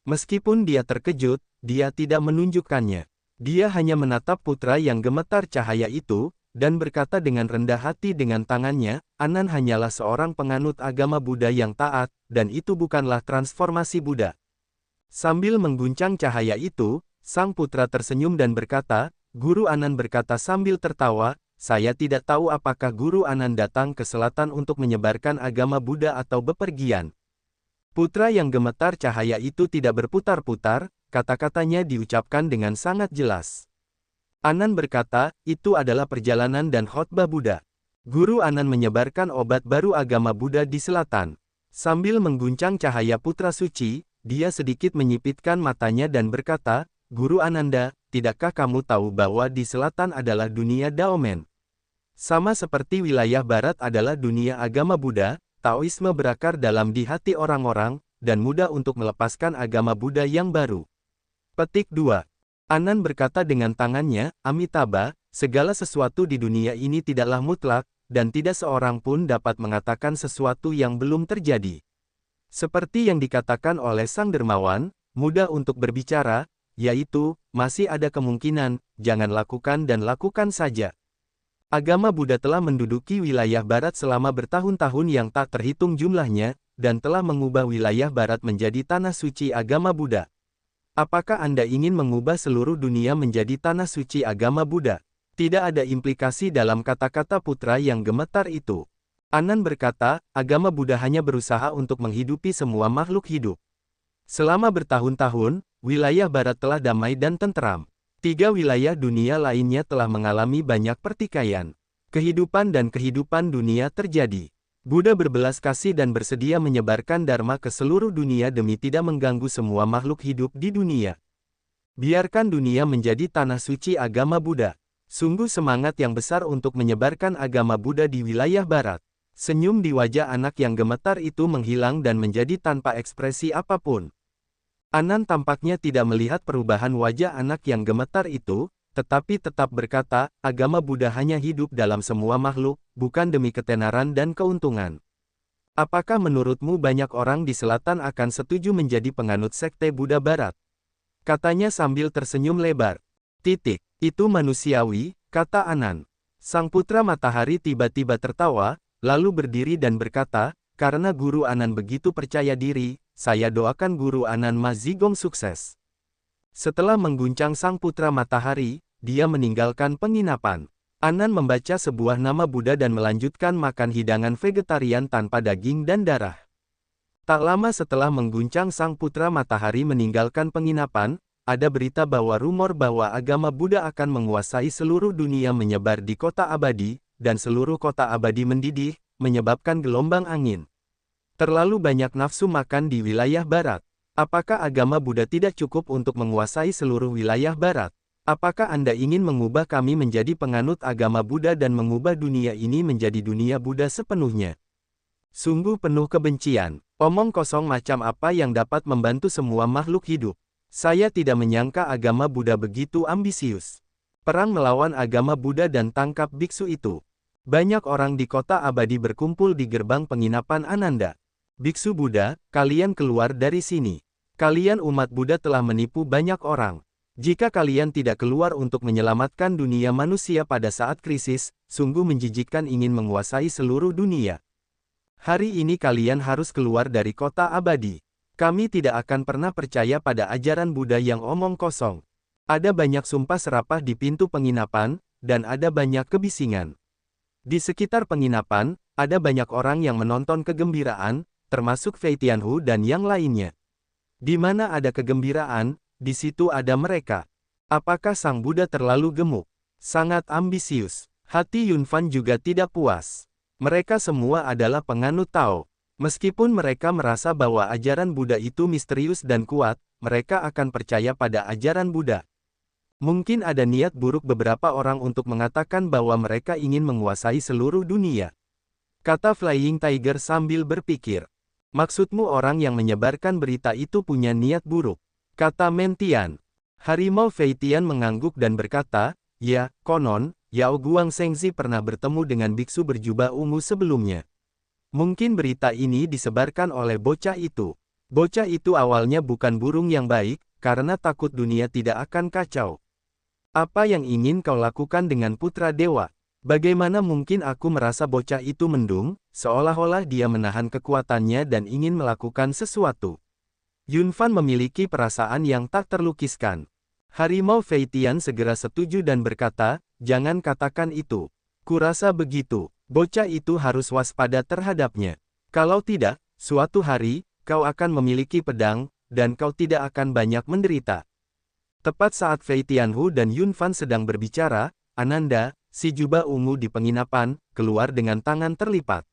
Meskipun dia terkejut, dia tidak menunjukkannya. Dia hanya menatap putra yang gemetar cahaya itu, dan berkata dengan rendah hati dengan tangannya, Anan hanyalah seorang penganut agama Buddha yang taat, dan itu bukanlah transformasi Buddha. Sambil mengguncang cahaya itu, sang putra tersenyum dan berkata, Guru Anan berkata sambil tertawa, saya tidak tahu apakah Guru Anan datang ke selatan untuk menyebarkan agama Buddha atau bepergian. Putra yang gemetar cahaya itu tidak berputar-putar, kata-katanya diucapkan dengan sangat jelas. Anan berkata, itu adalah perjalanan dan khotbah Buddha. Guru Anan menyebarkan obat baru agama Buddha di selatan. Sambil mengguncang cahaya putra suci, dia sedikit menyipitkan matanya dan berkata, Guru Ananda, tidakkah kamu tahu bahwa di selatan adalah dunia Daomen? Sama seperti wilayah barat adalah dunia agama Buddha, Taoisme berakar dalam di hati orang-orang, dan mudah untuk melepaskan agama Buddha yang baru. Petik 2. Anan berkata dengan tangannya, Amitabha, segala sesuatu di dunia ini tidaklah mutlak, dan tidak seorang pun dapat mengatakan sesuatu yang belum terjadi. Seperti yang dikatakan oleh Sang Dermawan, mudah untuk berbicara, yaitu, masih ada kemungkinan, jangan lakukan dan lakukan saja. Agama Buddha telah menduduki wilayah barat selama bertahun-tahun yang tak terhitung jumlahnya, dan telah mengubah wilayah barat menjadi tanah suci agama Buddha. Apakah Anda ingin mengubah seluruh dunia menjadi tanah suci agama Buddha? Tidak ada implikasi dalam kata-kata putra yang gemetar itu. Anan berkata, agama Buddha hanya berusaha untuk menghidupi semua makhluk hidup. Selama bertahun-tahun, wilayah barat telah damai dan tenteram. 3 wilayah dunia lainnya telah mengalami banyak pertikaian. Kehidupan dan kehidupan dunia terjadi. Buddha berbelas kasih dan bersedia menyebarkan Dharma ke seluruh dunia demi tidak mengganggu semua makhluk hidup di dunia. Biarkan dunia menjadi tanah suci agama Buddha. Sungguh semangat yang besar untuk menyebarkan agama Buddha di wilayah barat. Senyum di wajah anak yang gemetar itu menghilang dan menjadi tanpa ekspresi apapun. Anan tampaknya tidak melihat perubahan wajah anak yang gemetar itu, tetapi tetap berkata, agama Buddha hanya hidup dalam semua makhluk, bukan demi ketenaran dan keuntungan. Apakah menurutmu banyak orang di selatan akan setuju menjadi penganut sekte Buddha Barat? Katanya sambil tersenyum lebar. Titik. Itu manusiawi, kata Anan. Sang putra matahari tiba-tiba tertawa, lalu berdiri dan berkata, karena Guru Anan begitu percaya diri, saya doakan Guru Anan Ma Zigong sukses. Setelah mengguncang sang putra matahari, dia meninggalkan penginapan. Anan membaca sebuah nama Buddha dan melanjutkan makan hidangan vegetarian tanpa daging dan darah. Tak lama setelah mengguncang sang putra matahari meninggalkan penginapan, ada berita bahwa rumor bahwa agama Buddha akan menguasai seluruh dunia menyebar di kota abadi, dan seluruh kota abadi mendidih, menyebabkan gelombang angin. Terlalu banyak nafsu makan di wilayah barat. Apakah agama Buddha tidak cukup untuk menguasai seluruh wilayah barat? Apakah Anda ingin mengubah kami menjadi penganut agama Buddha dan mengubah dunia ini menjadi dunia Buddha sepenuhnya? Sungguh penuh kebencian. Omong kosong macam apa yang dapat membantu semua makhluk hidup? Saya tidak menyangka agama Buddha begitu ambisius. Perang melawan agama Buddha dan tangkap biksu itu. Banyak orang di kota abadi berkumpul di gerbang penginapan Ananda. Biksu Buddha, kalian keluar dari sini. Kalian umat Buddha telah menipu banyak orang. Jika kalian tidak keluar untuk menyelamatkan dunia manusia pada saat krisis, sungguh menjijikkan ingin menguasai seluruh dunia. Hari ini kalian harus keluar dari kota abadi. Kami tidak akan pernah percaya pada ajaran Buddha yang omong kosong. Ada banyak sumpah serapah di pintu penginapan, dan ada banyak kebisingan. Di sekitar penginapan, ada banyak orang yang menonton kegembiraan, termasuk Fei Tianhu dan yang lainnya. Di mana ada kegembiraan, di situ ada mereka. Apakah Sang Buddha terlalu gemuk? Sangat ambisius. Hati Yunfan juga tidak puas. Mereka semua adalah penganut Tao. Meskipun mereka merasa bahwa ajaran Buddha itu misterius dan kuat, mereka akan percaya pada ajaran Buddha. Mungkin ada niat buruk beberapa orang untuk mengatakan bahwa mereka ingin menguasai seluruh dunia. Kata Flying Tiger sambil berpikir. Maksudmu orang yang menyebarkan berita itu punya niat buruk? Kata Mentian. Harimau Fei Tian mengangguk dan berkata, ya, konon, Yao Guang Shengzi pernah bertemu dengan biksu berjubah ungu sebelumnya. Mungkin berita ini disebarkan oleh bocah itu. Bocah itu awalnya bukan burung yang baik, karena takut dunia tidak akan kacau. Apa yang ingin kau lakukan dengan putra dewa? Bagaimana mungkin aku merasa bocah itu mendung, seolah-olah dia menahan kekuatannya dan ingin melakukan sesuatu. Yunfan memiliki perasaan yang tak terlukiskan. Harimau Fei Tian segera setuju dan berkata, jangan katakan itu. Kurasa begitu, bocah itu harus waspada terhadapnya. Kalau tidak, suatu hari, kau akan memiliki pedang, dan kau tidak akan banyak menderita. Tepat saat Fei Tianhu dan Yun Fan sedang berbicara, Ananda, si jubah ungu di penginapan, keluar dengan tangan terlipat.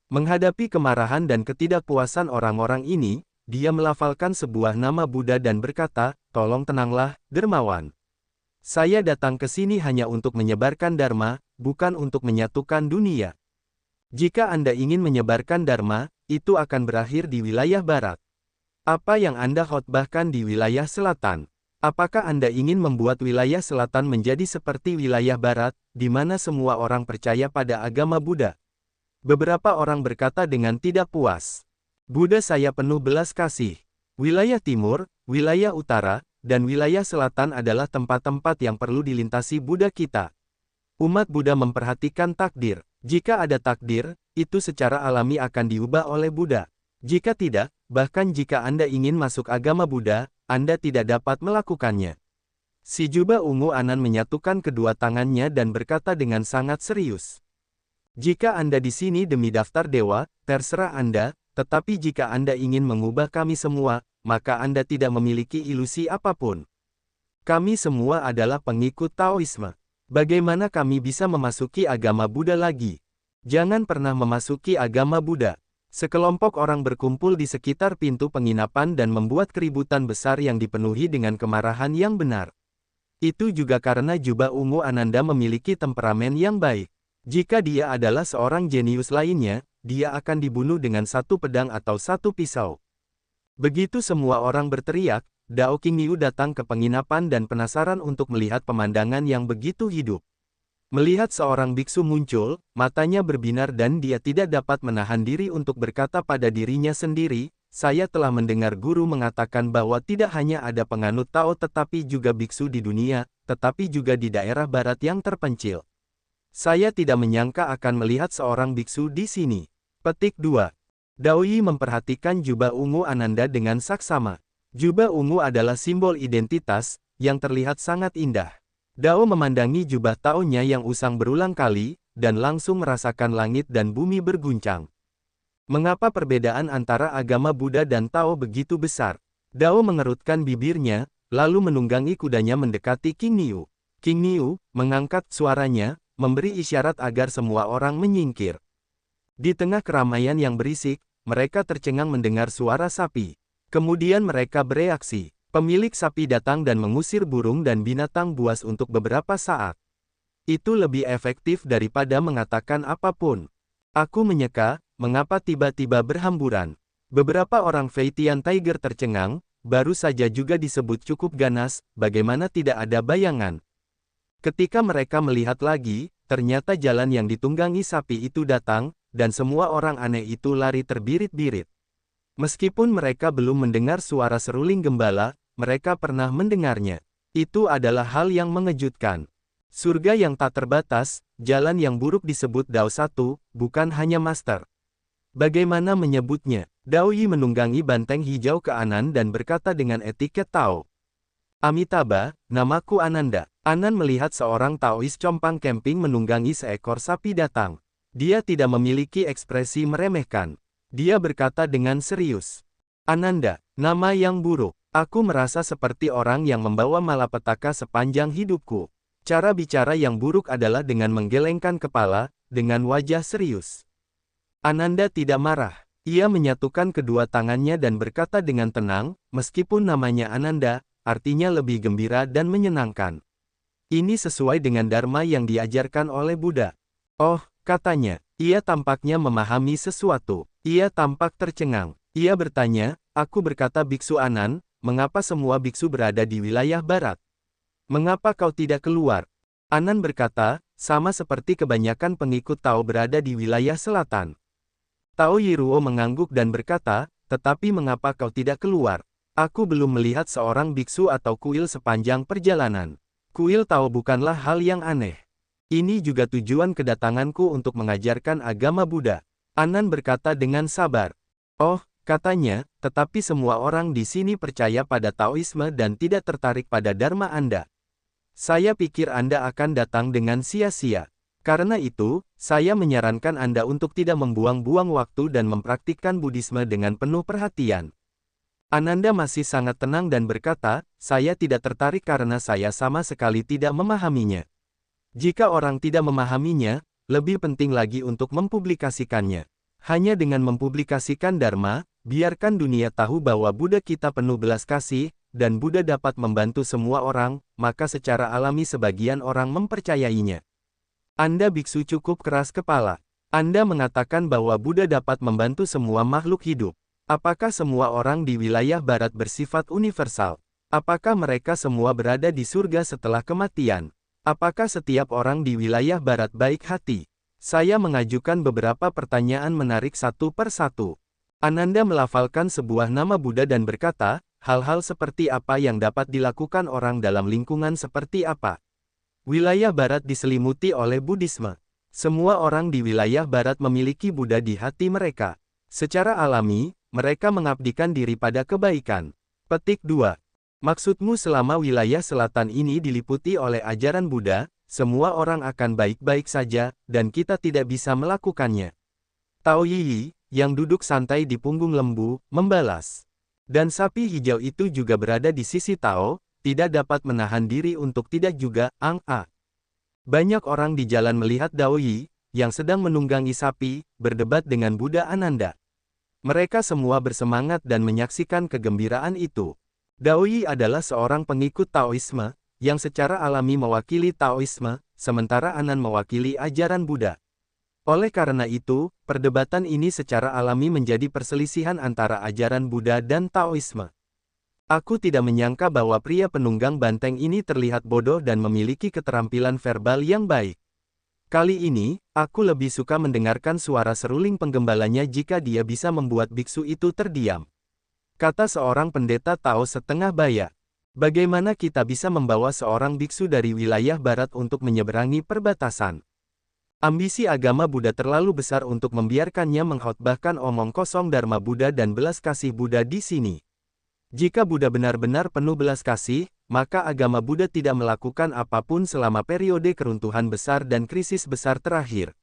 Menghadapi kemarahan dan ketidakpuasan orang-orang ini, dia melafalkan sebuah nama Buddha dan berkata, "Tolong tenanglah, dermawan. Saya datang ke sini hanya untuk menyebarkan Dharma, bukan untuk menyatukan dunia. Jika Anda ingin menyebarkan Dharma, itu akan berakhir di wilayah barat. Apa yang Anda khotbahkan di wilayah selatan? Apakah Anda ingin membuat wilayah selatan menjadi seperti wilayah barat, di mana semua orang percaya pada agama Buddha?" Beberapa orang berkata dengan tidak puas. "Buddha saya penuh belas kasih. Wilayah timur, wilayah utara, dan wilayah selatan adalah tempat-tempat yang perlu dilintasi Buddha kita. Umat Buddha memperhatikan takdir. Jika ada takdir, itu secara alami akan diubah oleh Buddha. Jika tidak, bahkan jika Anda ingin masuk agama Buddha, Anda tidak dapat melakukannya." Si jubah ungu Anan menyatukan kedua tangannya dan berkata dengan sangat serius. "Jika Anda di sini demi daftar dewa, terserah Anda, tetapi jika Anda ingin mengubah kami semua, maka Anda tidak memiliki ilusi apapun. Kami semua adalah pengikut Taoisme. Bagaimana kami bisa memasuki agama Buddha lagi? Jangan pernah memasuki agama Buddha." Sekelompok orang berkumpul di sekitar pintu penginapan dan membuat keributan besar yang dipenuhi dengan kemarahan yang benar. Itu juga karena jubah ungu Ananda memiliki temperamen yang baik. Jika dia adalah seorang jenius lainnya, dia akan dibunuh dengan satu pedang atau satu pisau. Begitu semua orang berteriak, Dao Qingniu datang ke penginapan dan penasaran untuk melihat pemandangan yang begitu hidup. Melihat seorang biksu muncul, matanya berbinar dan dia tidak dapat menahan diri untuk berkata pada dirinya sendiri, "Saya telah mendengar guru mengatakan bahwa tidak hanya ada penganut Tao tetapi juga biksu di dunia, tetapi juga di daerah barat yang terpencil. Saya tidak menyangka akan melihat seorang biksu di sini." Petik 2. Dao Yi memperhatikan jubah ungu Ananda dengan saksama. Jubah ungu adalah simbol identitas, yang terlihat sangat indah. Dao memandangi jubah Tao-nya yang usang berulang kali, dan langsung merasakan langit dan bumi berguncang. Mengapa perbedaan antara agama Buddha dan Tao begitu besar? Dao mengerutkan bibirnya, lalu menunggangi kudanya mendekati Qingniu. Qingniu mengangkat suaranya, memberi isyarat agar semua orang menyingkir. Di tengah keramaian yang berisik, mereka tercengang mendengar suara sapi. Kemudian mereka bereaksi. Pemilik sapi datang dan mengusir burung dan binatang buas untuk beberapa saat. Itu lebih efektif daripada mengatakan apapun. Aku menyeka, mengapa tiba-tiba berhamburan. Beberapa orang Feitian Tiger tercengang, baru saja juga disebut cukup ganas, bagaimana tidak ada bayangan. Ketika mereka melihat lagi, ternyata jalan yang ditunggangi sapi itu datang, dan semua orang aneh itu lari terbirit-birit. Meskipun mereka belum mendengar suara seruling gembala, mereka pernah mendengarnya. Itu adalah hal yang mengejutkan. Surga yang tak terbatas, jalan yang buruk disebut Dao Satu, bukan hanya Master. Bagaimana menyebutnya? Dao Yi menunggangi banteng hijau ke Anan dan berkata dengan etiket Tao. "Amitabha, namaku Ananda." Anan melihat seorang Taois compang camping menunggangi seekor sapi datang. Dia tidak memiliki ekspresi meremehkan. Dia berkata dengan serius. "Ananda, nama yang buruk. Aku merasa seperti orang yang membawa malapetaka sepanjang hidupku." Cara bicara yang buruk adalah dengan menggelengkan kepala, dengan wajah serius. Ananda tidak marah. Ia menyatukan kedua tangannya dan berkata dengan tenang, "Meskipun namanya Ananda, artinya lebih gembira dan menyenangkan. Ini sesuai dengan Dharma yang diajarkan oleh Buddha." "Oh," katanya, ia tampaknya memahami sesuatu. Ia tampak tercengang. Ia bertanya, "Aku berkata Biksu Anan, mengapa semua biksu berada di wilayah barat? Mengapa kau tidak keluar?" Anan berkata, "Sama seperti kebanyakan pengikut Tao berada di wilayah selatan." Tao Yiruo mengangguk dan berkata, "Tetapi mengapa kau tidak keluar? Aku belum melihat seorang biksu atau kuil sepanjang perjalanan. Kuil Tao bukanlah hal yang aneh. Ini juga tujuan kedatanganku untuk mengajarkan agama Buddha." Anan berkata dengan sabar. "Oh," katanya, "tetapi semua orang di sini percaya pada Taoisme dan tidak tertarik pada Dharma Anda. Saya pikir Anda akan datang dengan sia-sia. Karena itu, saya menyarankan Anda untuk tidak membuang-buang waktu dan mempraktikkan Buddhisme dengan penuh perhatian." Ananda masih sangat tenang dan berkata, saya tidak tertarik karena saya sama sekali tidak memahaminya. Jika orang tidak memahaminya, lebih penting lagi untuk mempublikasikannya. Hanya dengan mempublikasikan Dharma, biarkan dunia tahu bahwa Buddha kita penuh belas kasih, dan Buddha dapat membantu semua orang, maka secara alami sebagian orang mempercayainya. Anda biksu cukup keras kepala. Anda mengatakan bahwa Buddha dapat membantu semua makhluk hidup. Apakah semua orang di wilayah barat bersifat universal? Apakah mereka semua berada di surga setelah kematian? Apakah setiap orang di wilayah barat baik hati? Saya mengajukan beberapa pertanyaan menarik satu per satu. Ananda melafalkan sebuah nama Buddha dan berkata, hal-hal seperti apa yang dapat dilakukan orang dalam lingkungan seperti apa? Wilayah barat diselimuti oleh Buddhisme. Semua orang di wilayah barat memiliki Buddha di hati mereka. Secara alami, mereka mengabdikan diri pada kebaikan. Petik 2. Maksudmu selama wilayah selatan ini diliputi oleh ajaran Buddha, semua orang akan baik-baik saja, dan kita tidak bisa melakukannya. Tao Yiyi, yang duduk santai di punggung lembu, membalas. Dan sapi hijau itu juga berada di sisi Tao, tidak dapat menahan diri untuk tidak juga, Ang-a. Banyak orang di jalan melihat Dao Yi, yang sedang menunggangi sapi, berdebat dengan Buddha Ananda. Mereka semua bersemangat dan menyaksikan kegembiraan itu. Dao Yi adalah seorang pengikut Taoisme, yang secara alami mewakili Taoisme, sementara Anan mewakili ajaran Buddha. Oleh karena itu, perdebatan ini secara alami menjadi perselisihan antara ajaran Buddha dan Taoisme. Aku tidak menyangka bahwa pria penunggang banteng ini terlihat bodoh dan memiliki keterampilan verbal yang baik. Kali ini, aku lebih suka mendengarkan suara seruling penggembalanya jika dia bisa membuat biksu itu terdiam. Kata seorang pendeta Tao setengah baya. Bagaimana kita bisa membawa seorang biksu dari wilayah barat untuk menyeberangi perbatasan? Ambisi agama Buddha terlalu besar untuk membiarkannya mengkhotbahkan omong kosong Dharma Buddha dan belas kasih Buddha di sini. Jika Buddha benar-benar penuh belas kasih, maka agama Buddha tidak melakukan apapun selama periode keruntuhan besar dan krisis besar terakhir.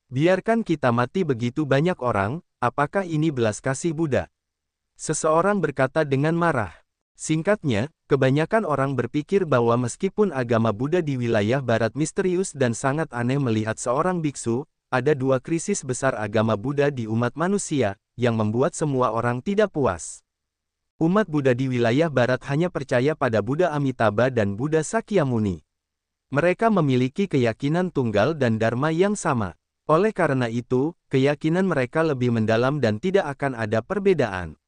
Biarkan kita mati begitu banyak orang, apakah ini belas kasih Buddha? Seseorang berkata dengan marah. Singkatnya, kebanyakan orang berpikir bahwa meskipun agama Buddha di wilayah barat misterius dan sangat aneh melihat seorang biksu, ada dua krisis besar agama Buddha di umat manusia, yang membuat semua orang tidak puas. Umat Buddha di wilayah barat hanya percaya pada Buddha Amitabha dan Buddha Sakyamuni. Mereka memiliki keyakinan tunggal dan dharma yang sama. Oleh karena itu, keyakinan mereka lebih mendalam dan tidak akan ada perbedaan.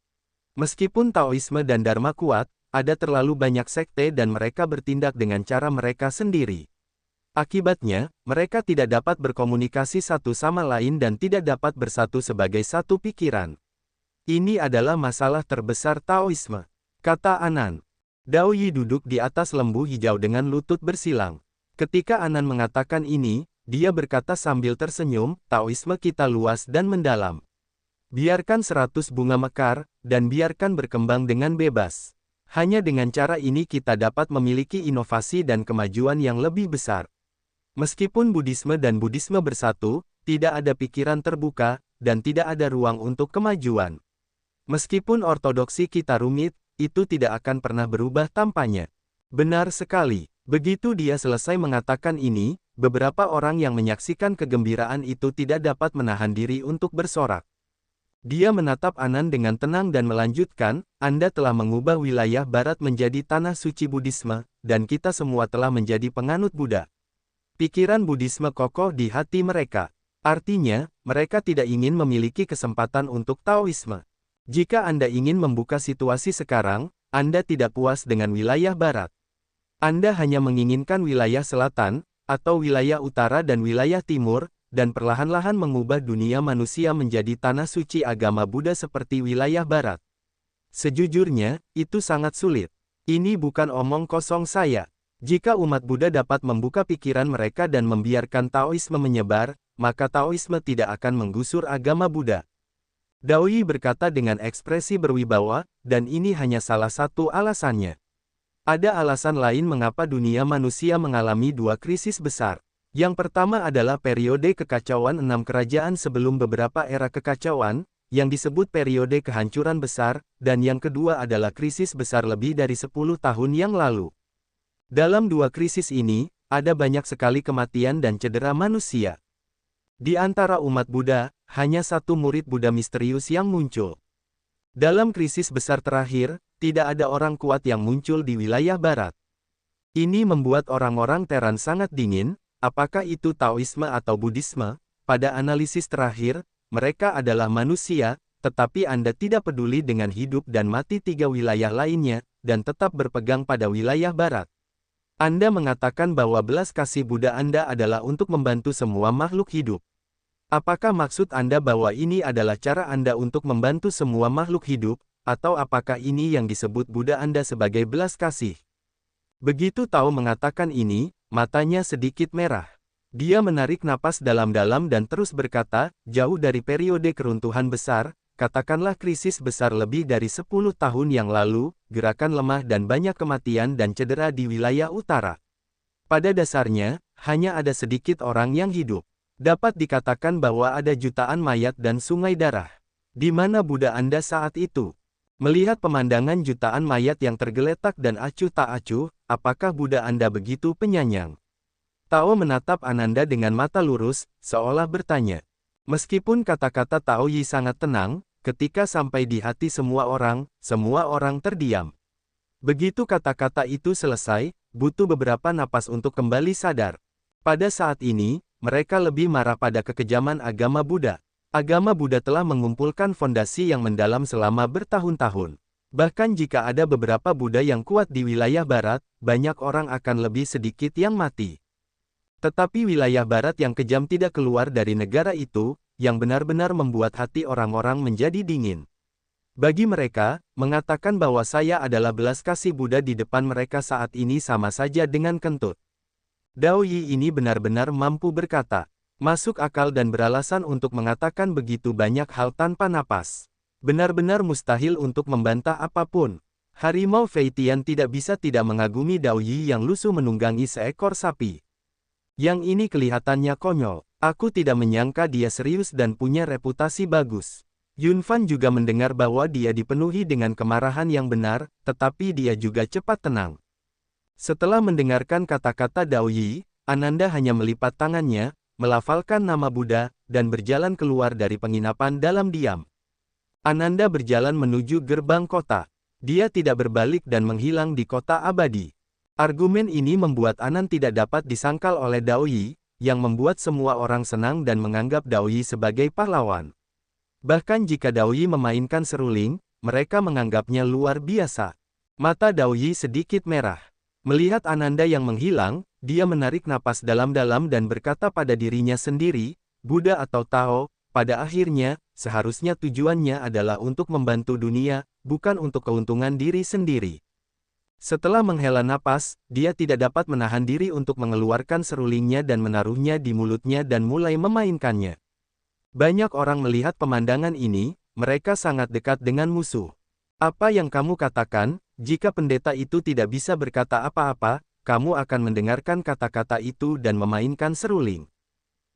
Meskipun Taoisme dan Dharma kuat, ada terlalu banyak sekte dan mereka bertindak dengan cara mereka sendiri. Akibatnya, mereka tidak dapat berkomunikasi satu sama lain dan tidak dapat bersatu sebagai satu pikiran. Ini adalah masalah terbesar Taoisme, kata Anan. Dao Yi duduk di atas lembu hijau dengan lutut bersilang. Ketika Anan mengatakan ini, dia berkata sambil tersenyum, Taoisme kita luas dan mendalam. Biarkan 100 bunga mekar, dan biarkan berkembang dengan bebas. Hanya dengan cara ini kita dapat memiliki inovasi dan kemajuan yang lebih besar. Meskipun Buddhisme dan Buddhisme bersatu, tidak ada pikiran terbuka, dan tidak ada ruang untuk kemajuan. Meskipun ortodoksi kita rumit, itu tidak akan pernah berubah tampaknya. Benar sekali. Begitu dia selesai mengatakan ini, beberapa orang yang menyaksikan kegembiraan itu tidak dapat menahan diri untuk bersorak. Dia menatap Anan dengan tenang dan melanjutkan, Anda telah mengubah wilayah barat menjadi tanah suci Buddhisme, dan kita semua telah menjadi penganut Buddha. Pikiran Buddhisme kokoh di hati mereka. Artinya, mereka tidak ingin memiliki kesempatan untuk Taoisme. Jika Anda ingin membuka situasi sekarang, Anda tidak puas dengan wilayah barat. Anda hanya menginginkan wilayah selatan, atau wilayah utara dan wilayah timur, dan perlahan-lahan mengubah dunia manusia menjadi tanah suci agama Buddha seperti wilayah barat. Sejujurnya, itu sangat sulit. Ini bukan omong kosong saya. Jika umat Buddha dapat membuka pikiran mereka dan membiarkan Taoisme menyebar, maka Taoisme tidak akan menggusur agama Buddha. Dao Yi berkata dengan ekspresi berwibawa, dan ini hanya salah satu alasannya. Ada alasan lain mengapa dunia manusia mengalami dua krisis besar. Yang pertama adalah periode kekacauan 6 kerajaan sebelum beberapa era kekacauan, yang disebut periode kehancuran besar, dan yang kedua adalah krisis besar lebih dari 10 tahun yang lalu. Dalam dua krisis ini, ada banyak sekali kematian dan cedera manusia. Di antara umat Buddha, hanya satu murid Buddha misterius yang muncul. Dalam krisis besar terakhir, tidak ada orang kuat yang muncul di wilayah barat. Ini membuat orang-orang Teheran sangat dingin, apakah itu Taoisme atau Buddhisme? Pada analisis terakhir, mereka adalah manusia, tetapi Anda tidak peduli dengan hidup dan mati tiga wilayah lainnya, dan tetap berpegang pada wilayah barat. Anda mengatakan bahwa belas kasih Buddha Anda adalah untuk membantu semua makhluk hidup. Apakah maksud Anda bahwa ini adalah cara Anda untuk membantu semua makhluk hidup, atau apakah ini yang disebut Buddha Anda sebagai belas kasih? Begitu Tao mengatakan ini, matanya sedikit merah. Dia menarik napas dalam-dalam dan terus berkata, jauh dari periode keruntuhan besar, katakanlah krisis besar lebih dari 10 tahun yang lalu, gerakan lemah dan banyak kematian dan cedera di wilayah utara. Pada dasarnya, hanya ada sedikit orang yang hidup. Dapat dikatakan bahwa ada jutaan mayat dan sungai darah. Di mana Buddha Anda saat itu? Melihat pemandangan jutaan mayat yang tergeletak dan acuh tak acuh, apakah Buddha Anda begitu penyayang? Tao menatap Ananda dengan mata lurus, seolah bertanya. Meskipun kata-kata Tao Yi sangat tenang, ketika sampai di hati semua orang terdiam. Begitu kata-kata itu selesai, butuh beberapa napas untuk kembali sadar. Pada saat ini, mereka lebih marah pada kekejaman agama Buddha. Agama Buddha telah mengumpulkan fondasi yang mendalam selama bertahun-tahun. Bahkan jika ada beberapa Buddha yang kuat di wilayah barat, banyak orang akan lebih sedikit yang mati. Tetapi wilayah barat yang kejam tidak keluar dari negara itu, yang benar-benar membuat hati orang-orang menjadi dingin. Bagi mereka, mengatakan bahwa saya adalah belas kasih Buddha di depan mereka saat ini sama saja dengan kentut. Dao Yi ini benar-benar mampu berkata, masuk akal dan beralasan untuk mengatakan begitu banyak hal tanpa napas. Benar-benar mustahil untuk membantah apapun. Harimau Feitian tidak bisa tidak mengagumi Dao Yi yang lusuh menunggangi seekor sapi. Yang ini kelihatannya konyol. Aku tidak menyangka dia serius dan punya reputasi bagus. Yun Fan juga mendengar bahwa dia dipenuhi dengan kemarahan yang benar, tetapi dia juga cepat tenang. Setelah mendengarkan kata-kata Dao Yi, Ananda hanya melipat tangannya, melafalkan nama Buddha, dan berjalan keluar dari penginapan dalam diam. Ananda berjalan menuju gerbang kota. Dia tidak berbalik dan menghilang di kota abadi. Argumen ini membuat Anan tidak dapat disangkal oleh Dao Yi, yang membuat semua orang senang dan menganggap Dao Yi sebagai pahlawan. Bahkan jika Dao Yi memainkan seruling, mereka menganggapnya luar biasa. Mata Dao Yi sedikit merah. Melihat Ananda yang menghilang, dia menarik napas dalam-dalam dan berkata pada dirinya sendiri, Buddha atau Tao, pada akhirnya, seharusnya tujuannya adalah untuk membantu dunia, bukan untuk keuntungan diri sendiri. Setelah menghela napas, dia tidak dapat menahan diri untuk mengeluarkan serulingnya dan menaruhnya di mulutnya dan mulai memainkannya. Banyak orang melihat pemandangan ini, mereka sangat dekat dengan musuh. Apa yang kamu katakan, jika pendeta itu tidak bisa berkata apa-apa, kamu akan mendengarkan kata-kata itu dan memainkan seruling.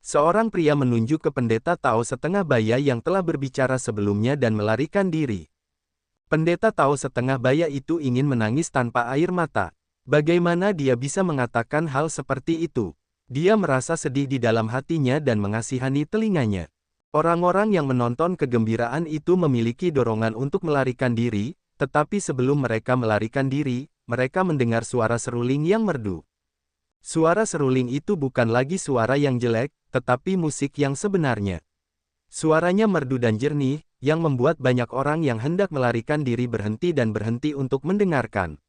Seorang pria menunjuk ke pendeta Tao setengah baya yang telah berbicara sebelumnya dan melarikan diri. Pendeta Tao setengah baya itu ingin menangis tanpa air mata. Bagaimana dia bisa mengatakan hal seperti itu? Dia merasa sedih di dalam hatinya dan mengasihani telinganya. Orang-orang yang menonton kegembiraan itu memiliki dorongan untuk melarikan diri, tetapi sebelum mereka melarikan diri, mereka mendengar suara seruling yang merdu. Suara seruling itu bukan lagi suara yang jelek, tetapi musik yang sebenarnya. Suaranya merdu dan jernih, yang membuat banyak orang yang hendak melarikan diri berhenti dan berhenti untuk mendengarkan.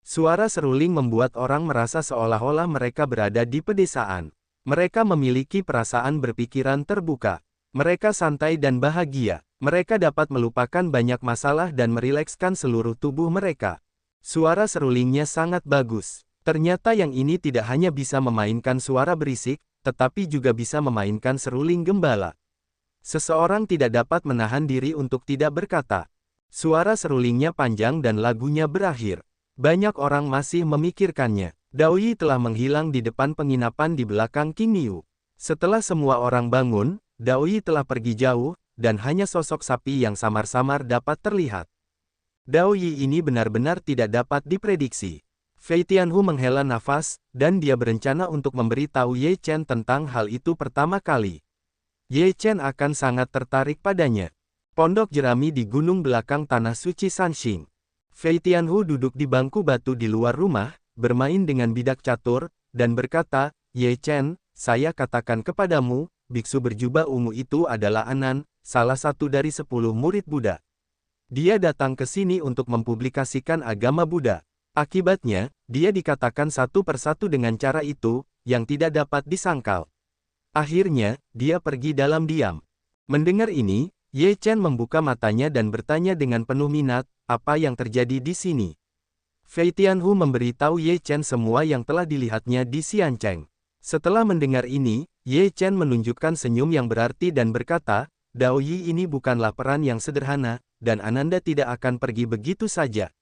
Suara seruling membuat orang merasa seolah-olah mereka berada di pedesaan. Mereka memiliki perasaan berpikiran terbuka. Mereka santai dan bahagia. Mereka dapat melupakan banyak masalah dan merilekskan seluruh tubuh mereka. Suara serulingnya sangat bagus. Ternyata yang ini tidak hanya bisa memainkan suara berisik, tetapi juga bisa memainkan seruling gembala. Seseorang tidak dapat menahan diri untuk tidak berkata. Suara serulingnya panjang dan lagunya berakhir. Banyak orang masih memikirkannya. Dao Yi telah menghilang di depan penginapan di belakang King Niu. Setelah semua orang bangun, Dao Yi telah pergi jauh, dan hanya sosok sapi yang samar-samar dapat terlihat. Dao Yi ini benar-benar tidak dapat diprediksi. Fei Tianhu menghela nafas, dan dia berencana untuk memberi tahu Ye Chen tentang hal itu pertama kali. Ye Chen akan sangat tertarik padanya. Pondok jerami di gunung belakang tanah suci Sanxing. Fei Tianhu duduk di bangku batu di luar rumah, bermain dengan bidak catur, dan berkata, Ye Chen, saya katakan kepadamu, biksu berjubah ungu itu adalah Anan, salah satu dari 10 murid Buddha. Dia datang ke sini untuk mempublikasikan agama Buddha. Akibatnya, dia dikatakan satu persatu dengan cara itu, yang tidak dapat disangkal. Akhirnya, dia pergi dalam diam. Mendengar ini, Ye Chen membuka matanya dan bertanya dengan penuh minat, apa yang terjadi di sini? Fei Tianhu memberitahu Ye Chen semua yang telah dilihatnya di Xiancheng. Setelah mendengar ini, Ye Chen menunjukkan senyum yang berarti dan berkata, Dao Yi ini bukanlah peran yang sederhana, dan Ananda tidak akan pergi begitu saja.